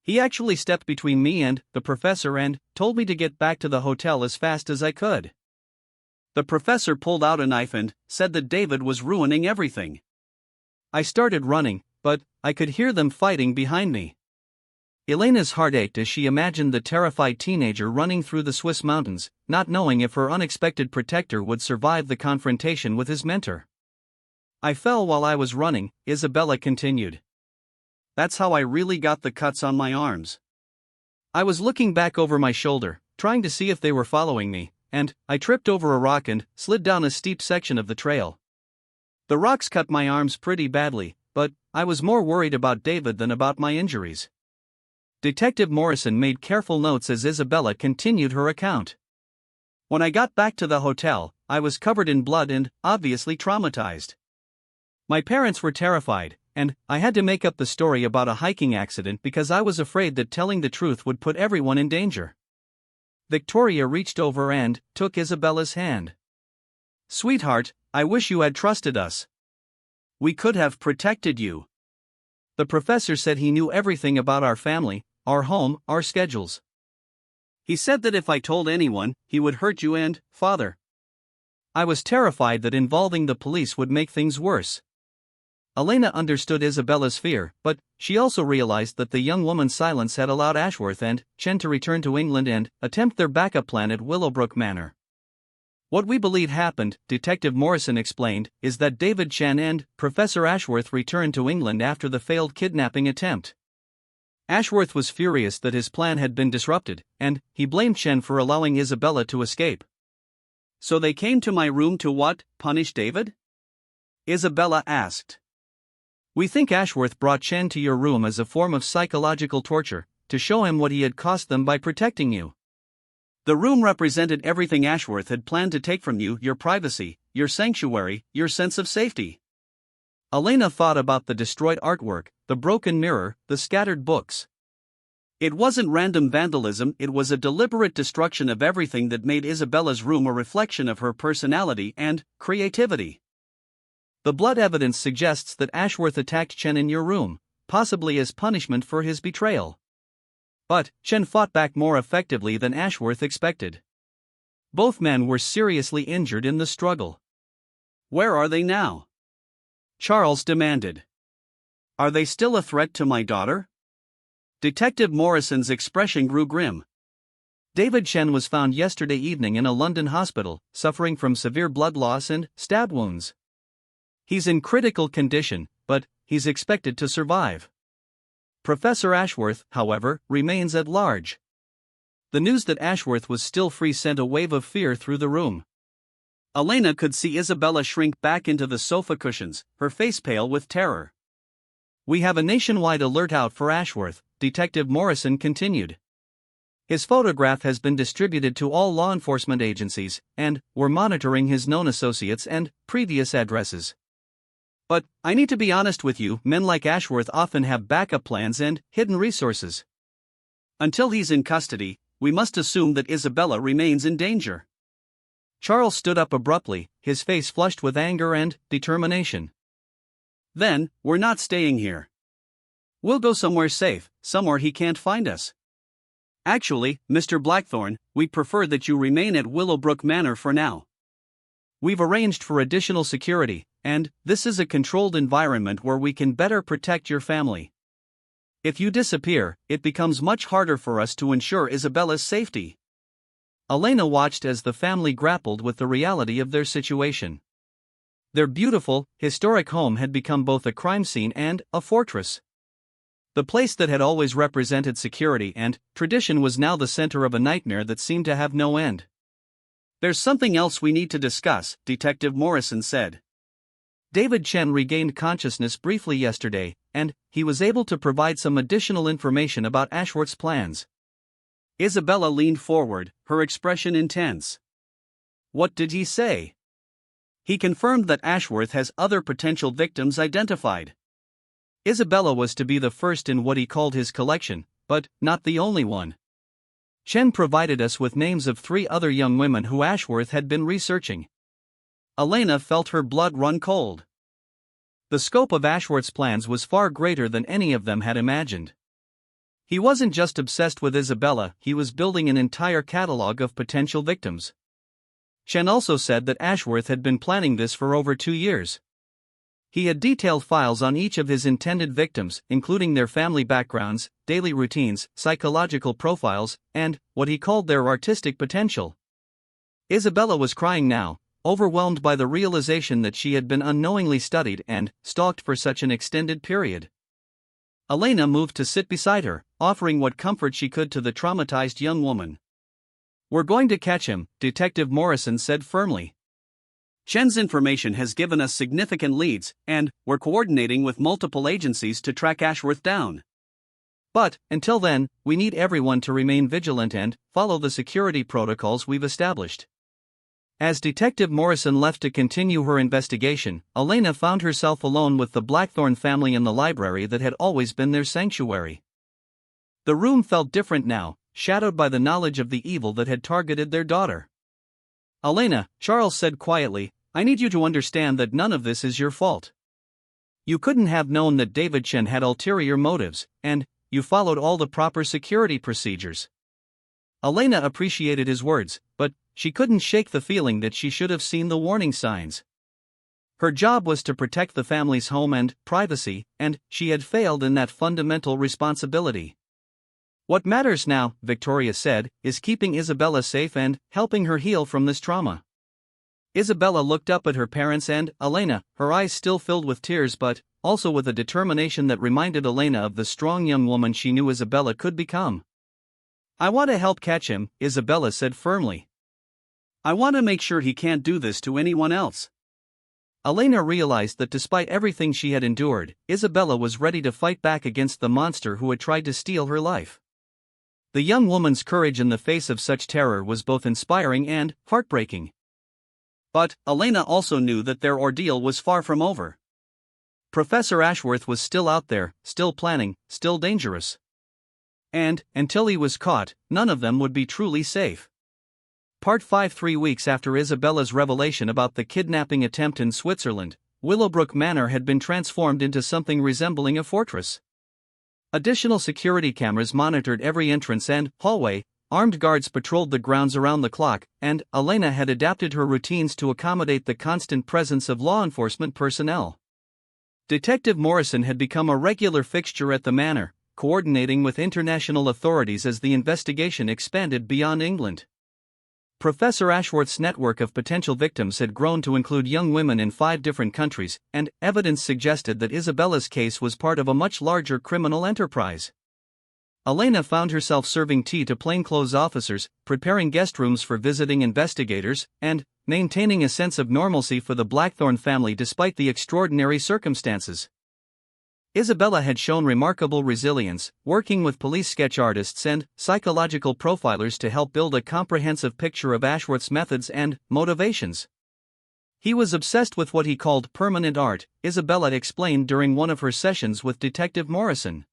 He actually stepped between me and the professor and told me to get back to the hotel as fast as I could. The professor pulled out a knife and said that David was ruining everything. I started running, but I could hear them fighting behind me. Elena's heart ached as she imagined the terrified teenager running through the Swiss mountains, not knowing if her unexpected protector would survive the confrontation with his mentor. I fell while I was running, Isabella continued. That's how I really got the cuts on my arms. I was looking back over my shoulder, trying to see if they were following me, and I tripped over a rock and slid down a steep section of the trail. The rocks cut my arms pretty badly, but I was more worried about David than about my injuries. Detective Morrison made careful notes as Isabella continued her account. When I got back to the hotel, I was covered in blood and obviously traumatized. My parents were terrified, and I had to make up the story about a hiking accident because I was afraid that telling the truth would put everyone in danger. Victoria reached over and took Isabella's hand. Sweetheart, I wish you had trusted us. We could have protected you. The professor said he knew everything about our family, our home, our schedules. He said that if I told anyone, he would hurt you and Father. I was terrified that involving the police would make things worse. Elena understood Isabella's fear, but she also realized that the young woman's silence had allowed Ashworth and Chen to return to England and attempt their backup plan at Willowbrook Manor. What we believe happened, Detective Morrison explained, is that David Chen and Professor Ashworth returned to England after the failed kidnapping attempt. Ashworth was furious that his plan had been disrupted, and he blamed Chen for allowing Isabella to escape. So they came to my room to what, punish David? Isabella asked. We think Ashworth brought Chen to your room as a form of psychological torture, to show him what he had cost them by protecting you. The room represented everything Ashworth had planned to take from you, your privacy, your sanctuary, your sense of safety. Elena thought about the destroyed artwork, the broken mirror, the scattered books. It wasn't random vandalism, it was a deliberate destruction of everything that made Isabella's room a reflection of her personality and creativity. The blood evidence suggests that Ashworth attacked Chen in your room, possibly as punishment for his betrayal. But Chen fought back more effectively than Ashworth expected. Both men were seriously injured in the struggle. Where are they now? Charles demanded. Are they still a threat to my daughter? Detective Morrison's expression grew grim. David Chen was found yesterday evening in a London hospital, suffering from severe blood loss and stab wounds. He's in critical condition, but he's expected to survive. Professor Ashworth, however, remains at large. The news that Ashworth was still free sent a wave of fear through the room. Elena could see Isabella shrink back into the sofa cushions, her face pale with terror. We have a nationwide alert out for Ashworth, Detective Morrison continued. His photograph has been distributed to all law enforcement agencies, and we're monitoring his known associates and previous addresses. But I need to be honest with you, men like Ashworth often have backup plans and hidden resources. Until he's in custody, we must assume that Isabella remains in danger. Charles stood up abruptly, his face flushed with anger and determination. Then, we're not staying here. We'll go somewhere safe, somewhere he can't find us. Actually, Mr. Blackthorne, we'd prefer that you remain at Willowbrook Manor for now. We've arranged for additional security, and this is a controlled environment where we can better protect your family. If you disappear, it becomes much harder for us to ensure Isabella's safety. Elena watched as the family grappled with the reality of their situation. Their beautiful, historic home had become both a crime scene and a fortress. The place that had always represented security and tradition was now the center of a nightmare that seemed to have no end. There's something else we need to discuss, Detective Morrison said. David Chen regained consciousness briefly yesterday, and he was able to provide some additional information about Ashworth's plans. Isabella leaned forward, her expression intense. What did he say? He confirmed that Ashworth has other potential victims identified. Isabella was to be the first in what he called his collection, but not the only one. Chen provided us with names of 3 other young women who Ashworth had been researching. Elena felt her blood run cold. The scope of Ashworth's plans was far greater than any of them had imagined. He wasn't just obsessed with Isabella, he was building an entire catalog of potential victims. Chen also said that Ashworth had been planning this for over 2 years. He had detailed files on each of his intended victims, including their family backgrounds, daily routines, psychological profiles, and what he called their artistic potential. Isabella was crying now, overwhelmed by the realization that she had been unknowingly studied and stalked for such an extended period. Elena moved to sit beside her, offering what comfort she could to the traumatized young woman. We're going to catch him, Detective Morrison said firmly. Chen's information has given us significant leads, and we're coordinating with multiple agencies to track Ashworth down. But, until then, we need everyone to remain vigilant and follow the security protocols we've established. As Detective Morrison left to continue her investigation, Elena found herself alone with the Blackthorne family in the library that had always been their sanctuary. The room felt different now, shadowed by the knowledge of the evil that had targeted their daughter. Elena, Charles said quietly, I need you to understand that none of this is your fault. You couldn't have known that David Chen had ulterior motives, and you followed all the proper security procedures. Elena appreciated his words, but she couldn't shake the feeling that she should have seen the warning signs. Her job was to protect the family's home and privacy, and she had failed in that fundamental responsibility. What matters now, Victoria said, is keeping Isabella safe and helping her heal from this trauma. Isabella looked up at her parents and Elena, her eyes still filled with tears but also with a determination that reminded Elena of the strong young woman she knew Isabella could become. I want to help catch him, Isabella said firmly. I want to make sure he can't do this to anyone else. Elena realized that despite everything she had endured, Isabella was ready to fight back against the monster who had tried to steal her life. The young woman's courage in the face of such terror was both inspiring and heartbreaking. But Elena also knew that their ordeal was far from over. Professor Ashworth was still out there, still planning, still dangerous. And, until he was caught, none of them would be truly safe. Part 5. 3 weeks after Isabella's revelation about the kidnapping attempt in Switzerland, Willowbrook Manor had been transformed into something resembling a fortress. Additional security cameras monitored every entrance and hallway, armed guards patrolled the grounds around the clock, and Elena had adapted her routines to accommodate the constant presence of law enforcement personnel. Detective Morrison had become a regular fixture at the manor, coordinating with international authorities as the investigation expanded beyond England. Professor Ashworth's network of potential victims had grown to include young women in 5 different countries, and evidence suggested that Isabella's case was part of a much larger criminal enterprise. Elena found herself serving tea to plainclothes officers, preparing guest rooms for visiting investigators, and maintaining a sense of normalcy for the Blackthorne family despite the extraordinary circumstances. Isabella had shown remarkable resilience, working with police sketch artists and psychological profilers to help build a comprehensive picture of Ashworth's methods and motivations. He was obsessed with what he called permanent art, Isabella explained during one of her sessions with Detective Morrison.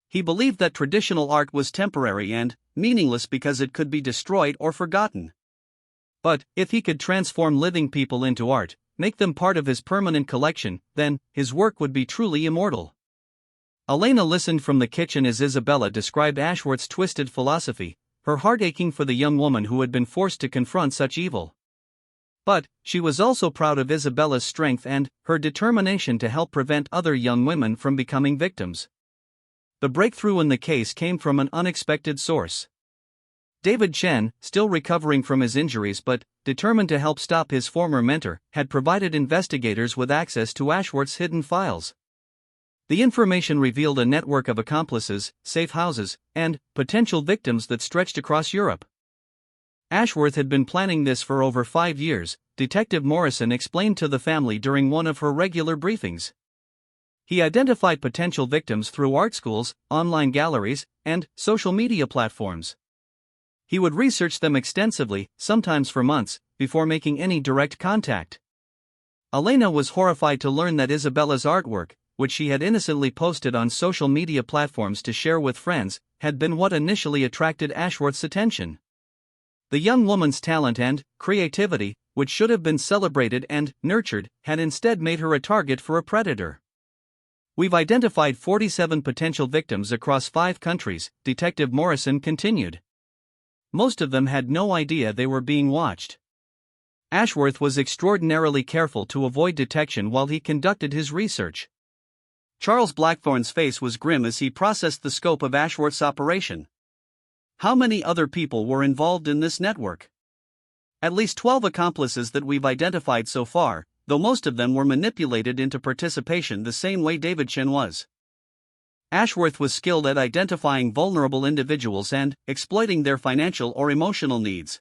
He believed that traditional art was temporary and meaningless because it could be destroyed or forgotten. But if he could transform living people into art, make them part of his permanent collection, then his work would be truly immortal. Elena listened from the kitchen as Isabella described Ashworth's twisted philosophy, her heart aching for the young woman who had been forced to confront such evil. But she was also proud of Isabella's strength and her determination to help prevent other young women from becoming victims. The breakthrough in the case came from an unexpected source. David Chen, still recovering from his injuries but determined to help stop his former mentor, had provided investigators with access to Ashworth's hidden files. The information revealed a network of accomplices, safe houses, and potential victims that stretched across Europe. Ashworth had been planning this for over 5 years, Detective Morrison explained to the family during one of her regular briefings. He identified potential victims through art schools, online galleries, and social media platforms. He would research them extensively, sometimes for months, before making any direct contact. Elena was horrified to learn that Isabella's artwork, which she had innocently posted on social media platforms to share with friends, had been what initially attracted Ashworth's attention. The young woman's talent and creativity, which should have been celebrated and nurtured, had instead made her a target for a predator. "We've identified 47 potential victims across 5 countries," Detective Morrison continued. Most of them had no idea they were being watched. Ashworth was extraordinarily careful to avoid detection while he conducted his research. Charles Blackthorne's face was grim as he processed the scope of Ashworth's operation. How many other people were involved in this network? At least 12 accomplices that we've identified so far, though most of them were manipulated into participation the same way David Chen was. Ashworth was skilled at identifying vulnerable individuals and exploiting their financial or emotional needs.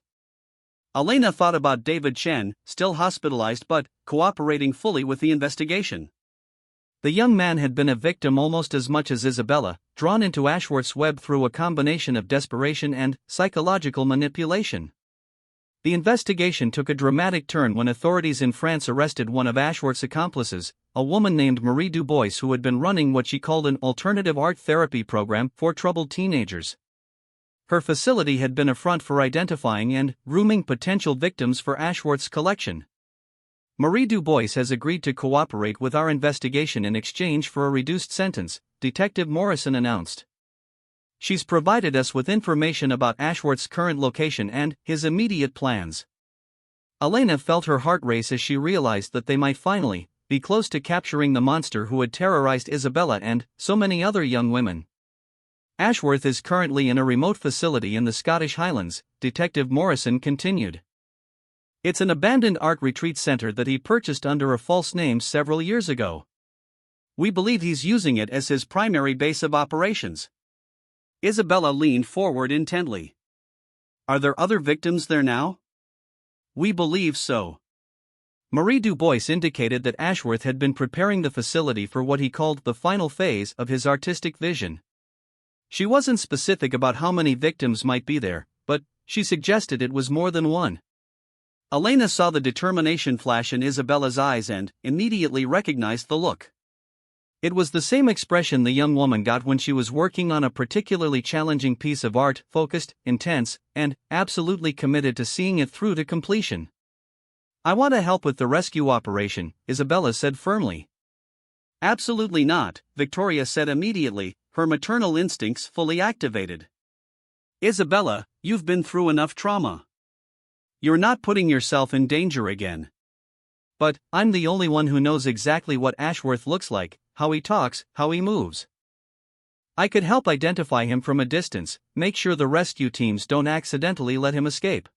Elena thought about David Chen, still hospitalized but cooperating fully with the investigation. The young man had been a victim almost as much as Isabella, drawn into Ashworth's web through a combination of desperation and psychological manipulation. The investigation took a dramatic turn when authorities in France arrested one of Ashworth's accomplices, a woman named Marie Dubois who had been running what she called an alternative art therapy program for troubled teenagers. Her facility had been a front for identifying and grooming potential victims for Ashworth's collection. "Marie Dubois has agreed to cooperate with our investigation in exchange for a reduced sentence," Detective Morrison announced. "She's provided us with information about Ashworth's current location and his immediate plans." Elena felt her heart race as she realized that they might finally be close to capturing the monster who had terrorized Isabella and so many other young women. "Ashworth is currently in a remote facility in the Scottish Highlands," Detective Morrison continued. "It's an abandoned art retreat center that he purchased under a false name several years ago. We believe he's using it as his primary base of operations." Isabella leaned forward intently. "Are there other victims there now?" "We believe so." Marie Dubois indicated that Ashworth had been preparing the facility for what he called the final phase of his artistic vision. She wasn't specific about how many victims might be there, but she suggested it was more than one. Elena saw the determination flash in Isabella's eyes and immediately recognized the look. It was the same expression the young woman got when she was working on a particularly challenging piece of art, focused, intense, and absolutely committed to seeing it through to completion. "I want to help with the rescue operation," Isabella said firmly. "Absolutely not," Victoria said immediately, her maternal instincts fully activated. Isabella, you've been through enough trauma. You're not putting yourself in danger again. But, I'm the only one who knows exactly what Ashworth looks like, how he talks, how he moves. I could help identify him from a distance, make sure the rescue teams don't accidentally let him escape.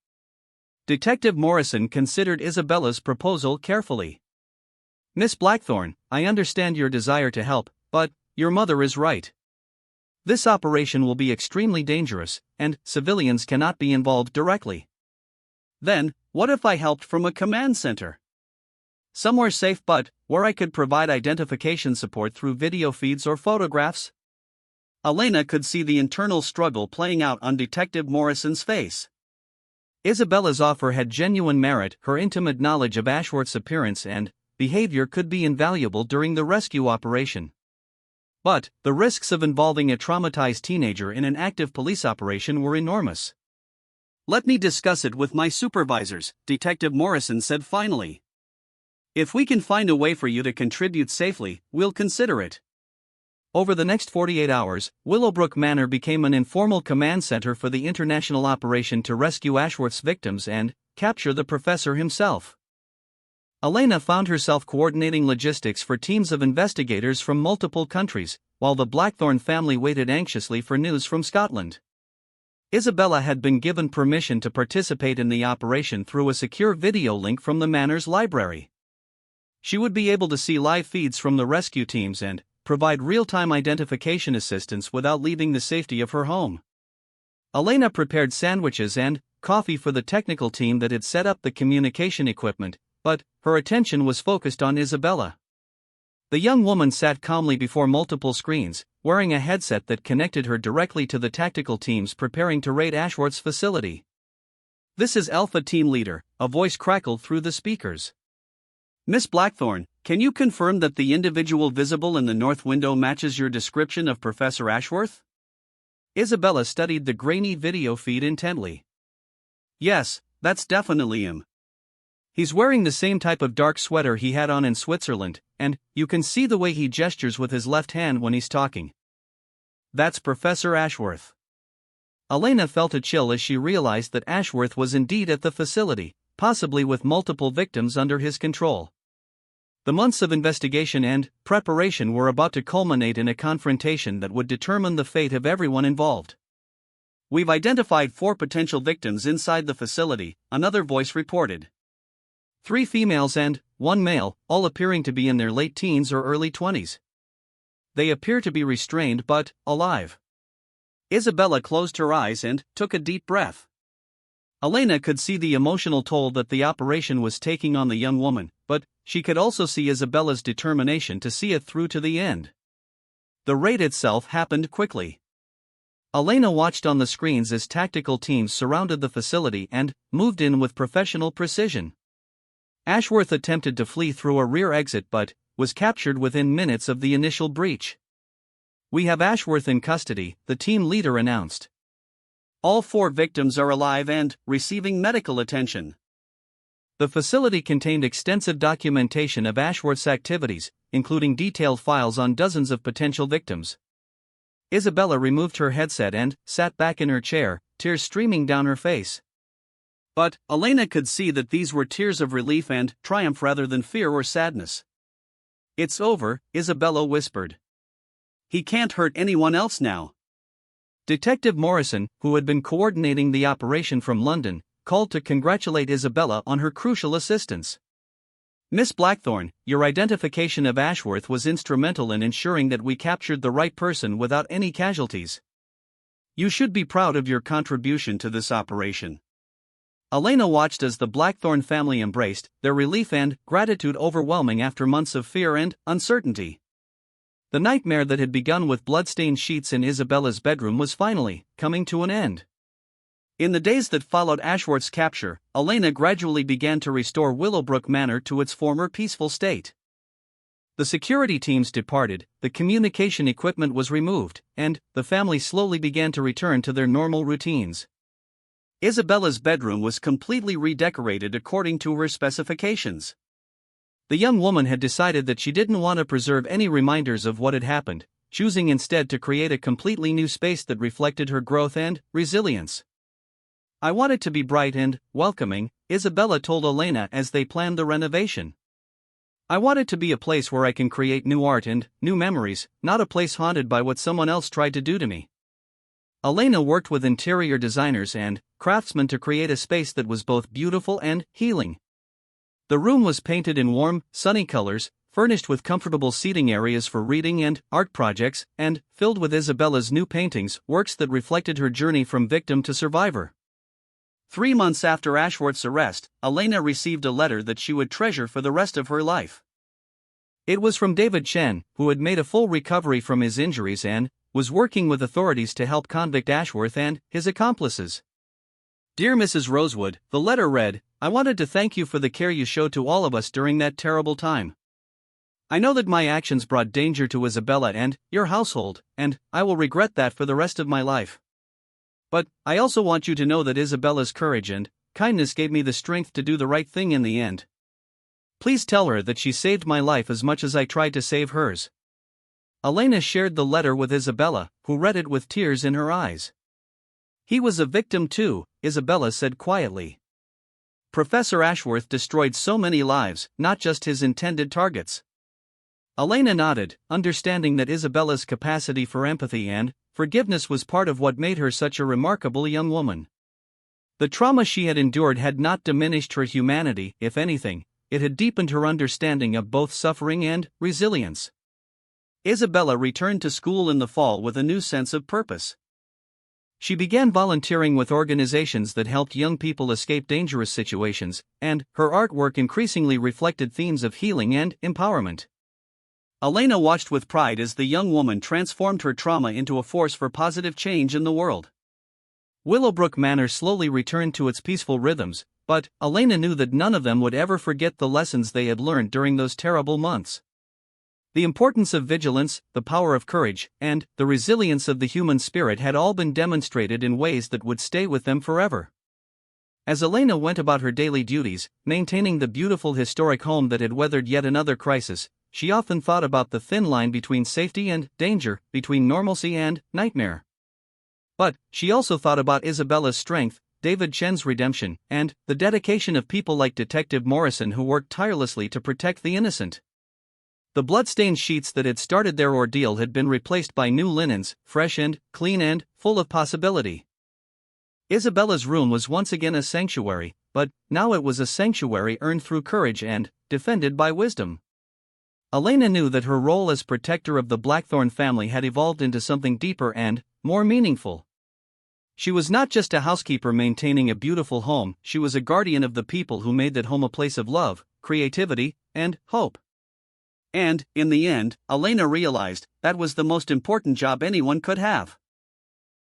Detective Morrison considered Isabella's proposal carefully. Miss Blackthorne, I understand your desire to help, but your mother is right. This operation will be extremely dangerous, and civilians cannot be involved directly. Then, what if I helped from a command center? Somewhere safe but where I could provide identification support through video feeds or photographs? Elena could see the internal struggle playing out on Detective Morrison's face. Isabella's offer had genuine merit. Her intimate knowledge of Ashworth's appearance and behavior could be invaluable during the rescue operation. But the risks of involving a traumatized teenager in an active police operation were enormous. Let me discuss it with my supervisors, Detective Morrison said finally. If we can find a way for you to contribute safely, we'll consider it. Over the next 48 hours, Willowbrook Manor became an informal command center for the international operation to rescue Ashworth's victims and capture the professor himself. Elena found herself coordinating logistics for teams of investigators from multiple countries, while the Blackthorne family waited anxiously for news from Scotland. Isabella had been given permission to participate in the operation through a secure video link from the Manor's library. She would be able to see live feeds from the rescue teams and provide real-time identification assistance without leaving the safety of her home. Elena prepared sandwiches and coffee for the technical team that had set up the communication equipment, but her attention was focused on Isabella. The young woman sat calmly before multiple screens, wearing a headset that connected her directly to the tactical teams preparing to raid Ashworth's facility. "This is Alpha Team Leader," a voice crackled through the speakers. Miss Blackthorne, can you confirm that the individual visible in the north window matches your description of Professor Ashworth? Isabella studied the grainy video feed intently. Yes, that's definitely him. He's wearing the same type of dark sweater he had on in Switzerland, and you can see the way he gestures with his left hand when he's talking. That's Professor Ashworth. Elena felt a chill as she realized that Ashworth was indeed at the facility, possibly with multiple victims under his control. The months of investigation and preparation were about to culminate in a confrontation that would determine the fate of everyone involved. We've identified 4 potential victims inside the facility, another voice reported. 3 females and 1 male, all appearing to be in their late teens or early 20s. They appear to be restrained but alive. Isabella closed her eyes and took a deep breath. Elena could see the emotional toll that the operation was taking on the young woman, but she could also see Isabella's determination to see it through to the end. The raid itself happened quickly. Elena watched on the screens as tactical teams surrounded the facility and moved in with professional precision. Ashworth attempted to flee through a rear exit but was captured within minutes of the initial breach. "We have Ashworth in custody," the team leader announced. All 4 victims are alive and receiving medical attention. The facility contained extensive documentation of Ashworth's activities, including detailed files on dozens of potential victims. Isabella removed her headset and sat back in her chair, tears streaming down her face. But Elena could see that these were tears of relief and triumph rather than fear or sadness. "It's over," Isabella whispered. "He can't hurt anyone else now." Detective Morrison, who had been coordinating the operation from London, called to congratulate Isabella on her crucial assistance. "Miss Blackthorne, your identification of Ashworth was instrumental in ensuring that we captured the right person without any casualties. You should be proud of your contribution to this operation." Elena watched as the Blackthorne family embraced, their relief and gratitude overwhelming after months of fear and uncertainty. The nightmare that had begun with blood-stained sheets in Isabella's bedroom was finally coming to an end. In the days that followed Ashworth's capture, Elena gradually began to restore Willowbrook Manor to its former peaceful state. The security teams departed, the communication equipment was removed, and the family slowly began to return to their normal routines. Isabella's bedroom was completely redecorated according to her specifications. The young woman had decided that she didn't want to preserve any reminders of what had happened. choosing instead to create a completely new space that reflected her growth and resilience. "I want it to be bright and welcoming," Isabella told Elena as they planned the renovation. "I want it to be a place where I can create new art and new memories, not a place haunted by what someone else tried to do to me." Elena worked with interior designers and craftsmen to create a space that was both beautiful and healing. The room was painted in warm, sunny colors, furnished with comfortable seating areas for reading and art projects, and filled with Isabella's new paintings, works that reflected her journey from victim to survivor. 3 months after Ashworth's arrest, Elena received a letter that she would treasure for the rest of her life. It was from David Chen, who had made a full recovery from his injuries and was working with authorities to help convict Ashworth and his accomplices. "Dear Mrs. Rosewood," the letter read, "I wanted to thank you for the care you showed to all of us during that terrible time. I know that my actions brought danger to Isabella and your household, and I will regret that for the rest of my life. But I also want you to know that Isabella's courage and kindness gave me the strength to do the right thing in the end. Please tell her that she saved my life as much as I tried to save hers." Elena shared the letter with Isabella, who read it with tears in her eyes. "He was a victim too," Isabella said quietly. "Professor Ashworth destroyed so many lives, not just his intended targets." Elena nodded, understanding that Isabella's capacity for empathy and forgiveness was part of what made her such a remarkable young woman. The trauma she had endured had not diminished her humanity; if anything, it had deepened her understanding of both suffering and resilience. Isabella returned to school in the fall with a new sense of purpose. She began volunteering with organizations that helped young people escape dangerous situations, and her artwork increasingly reflected themes of healing and empowerment. Elena watched with pride as the young woman transformed her trauma into a force for positive change in the world. Willowbrook Manor slowly returned to its peaceful rhythms, but Elena knew that none of them would ever forget the lessons they had learned during those terrible months. The importance of vigilance, the power of courage, and the resilience of the human spirit had all been demonstrated in ways that would stay with them forever. As Elena went about her daily duties, maintaining the beautiful historic home that had weathered yet another crisis, she often thought about the thin line between safety and danger, between normalcy and nightmare. But she also thought about Isabella's strength, David Chen's redemption, and the dedication of people like Detective Morrison who worked tirelessly to protect the innocent. The blood-stained sheets that had started their ordeal had been replaced by new linens, fresh and clean and full of possibility. Isabella's room was once again a sanctuary, but now it was a sanctuary earned through courage and defended by wisdom. Elena knew that her role as protector of the Blackthorn family had evolved into something deeper and more meaningful. She was not just a housekeeper maintaining a beautiful home; she was a guardian of the people who made that home a place of love, creativity, and hope. And, in the end, Elena realized that was the most important job anyone could have.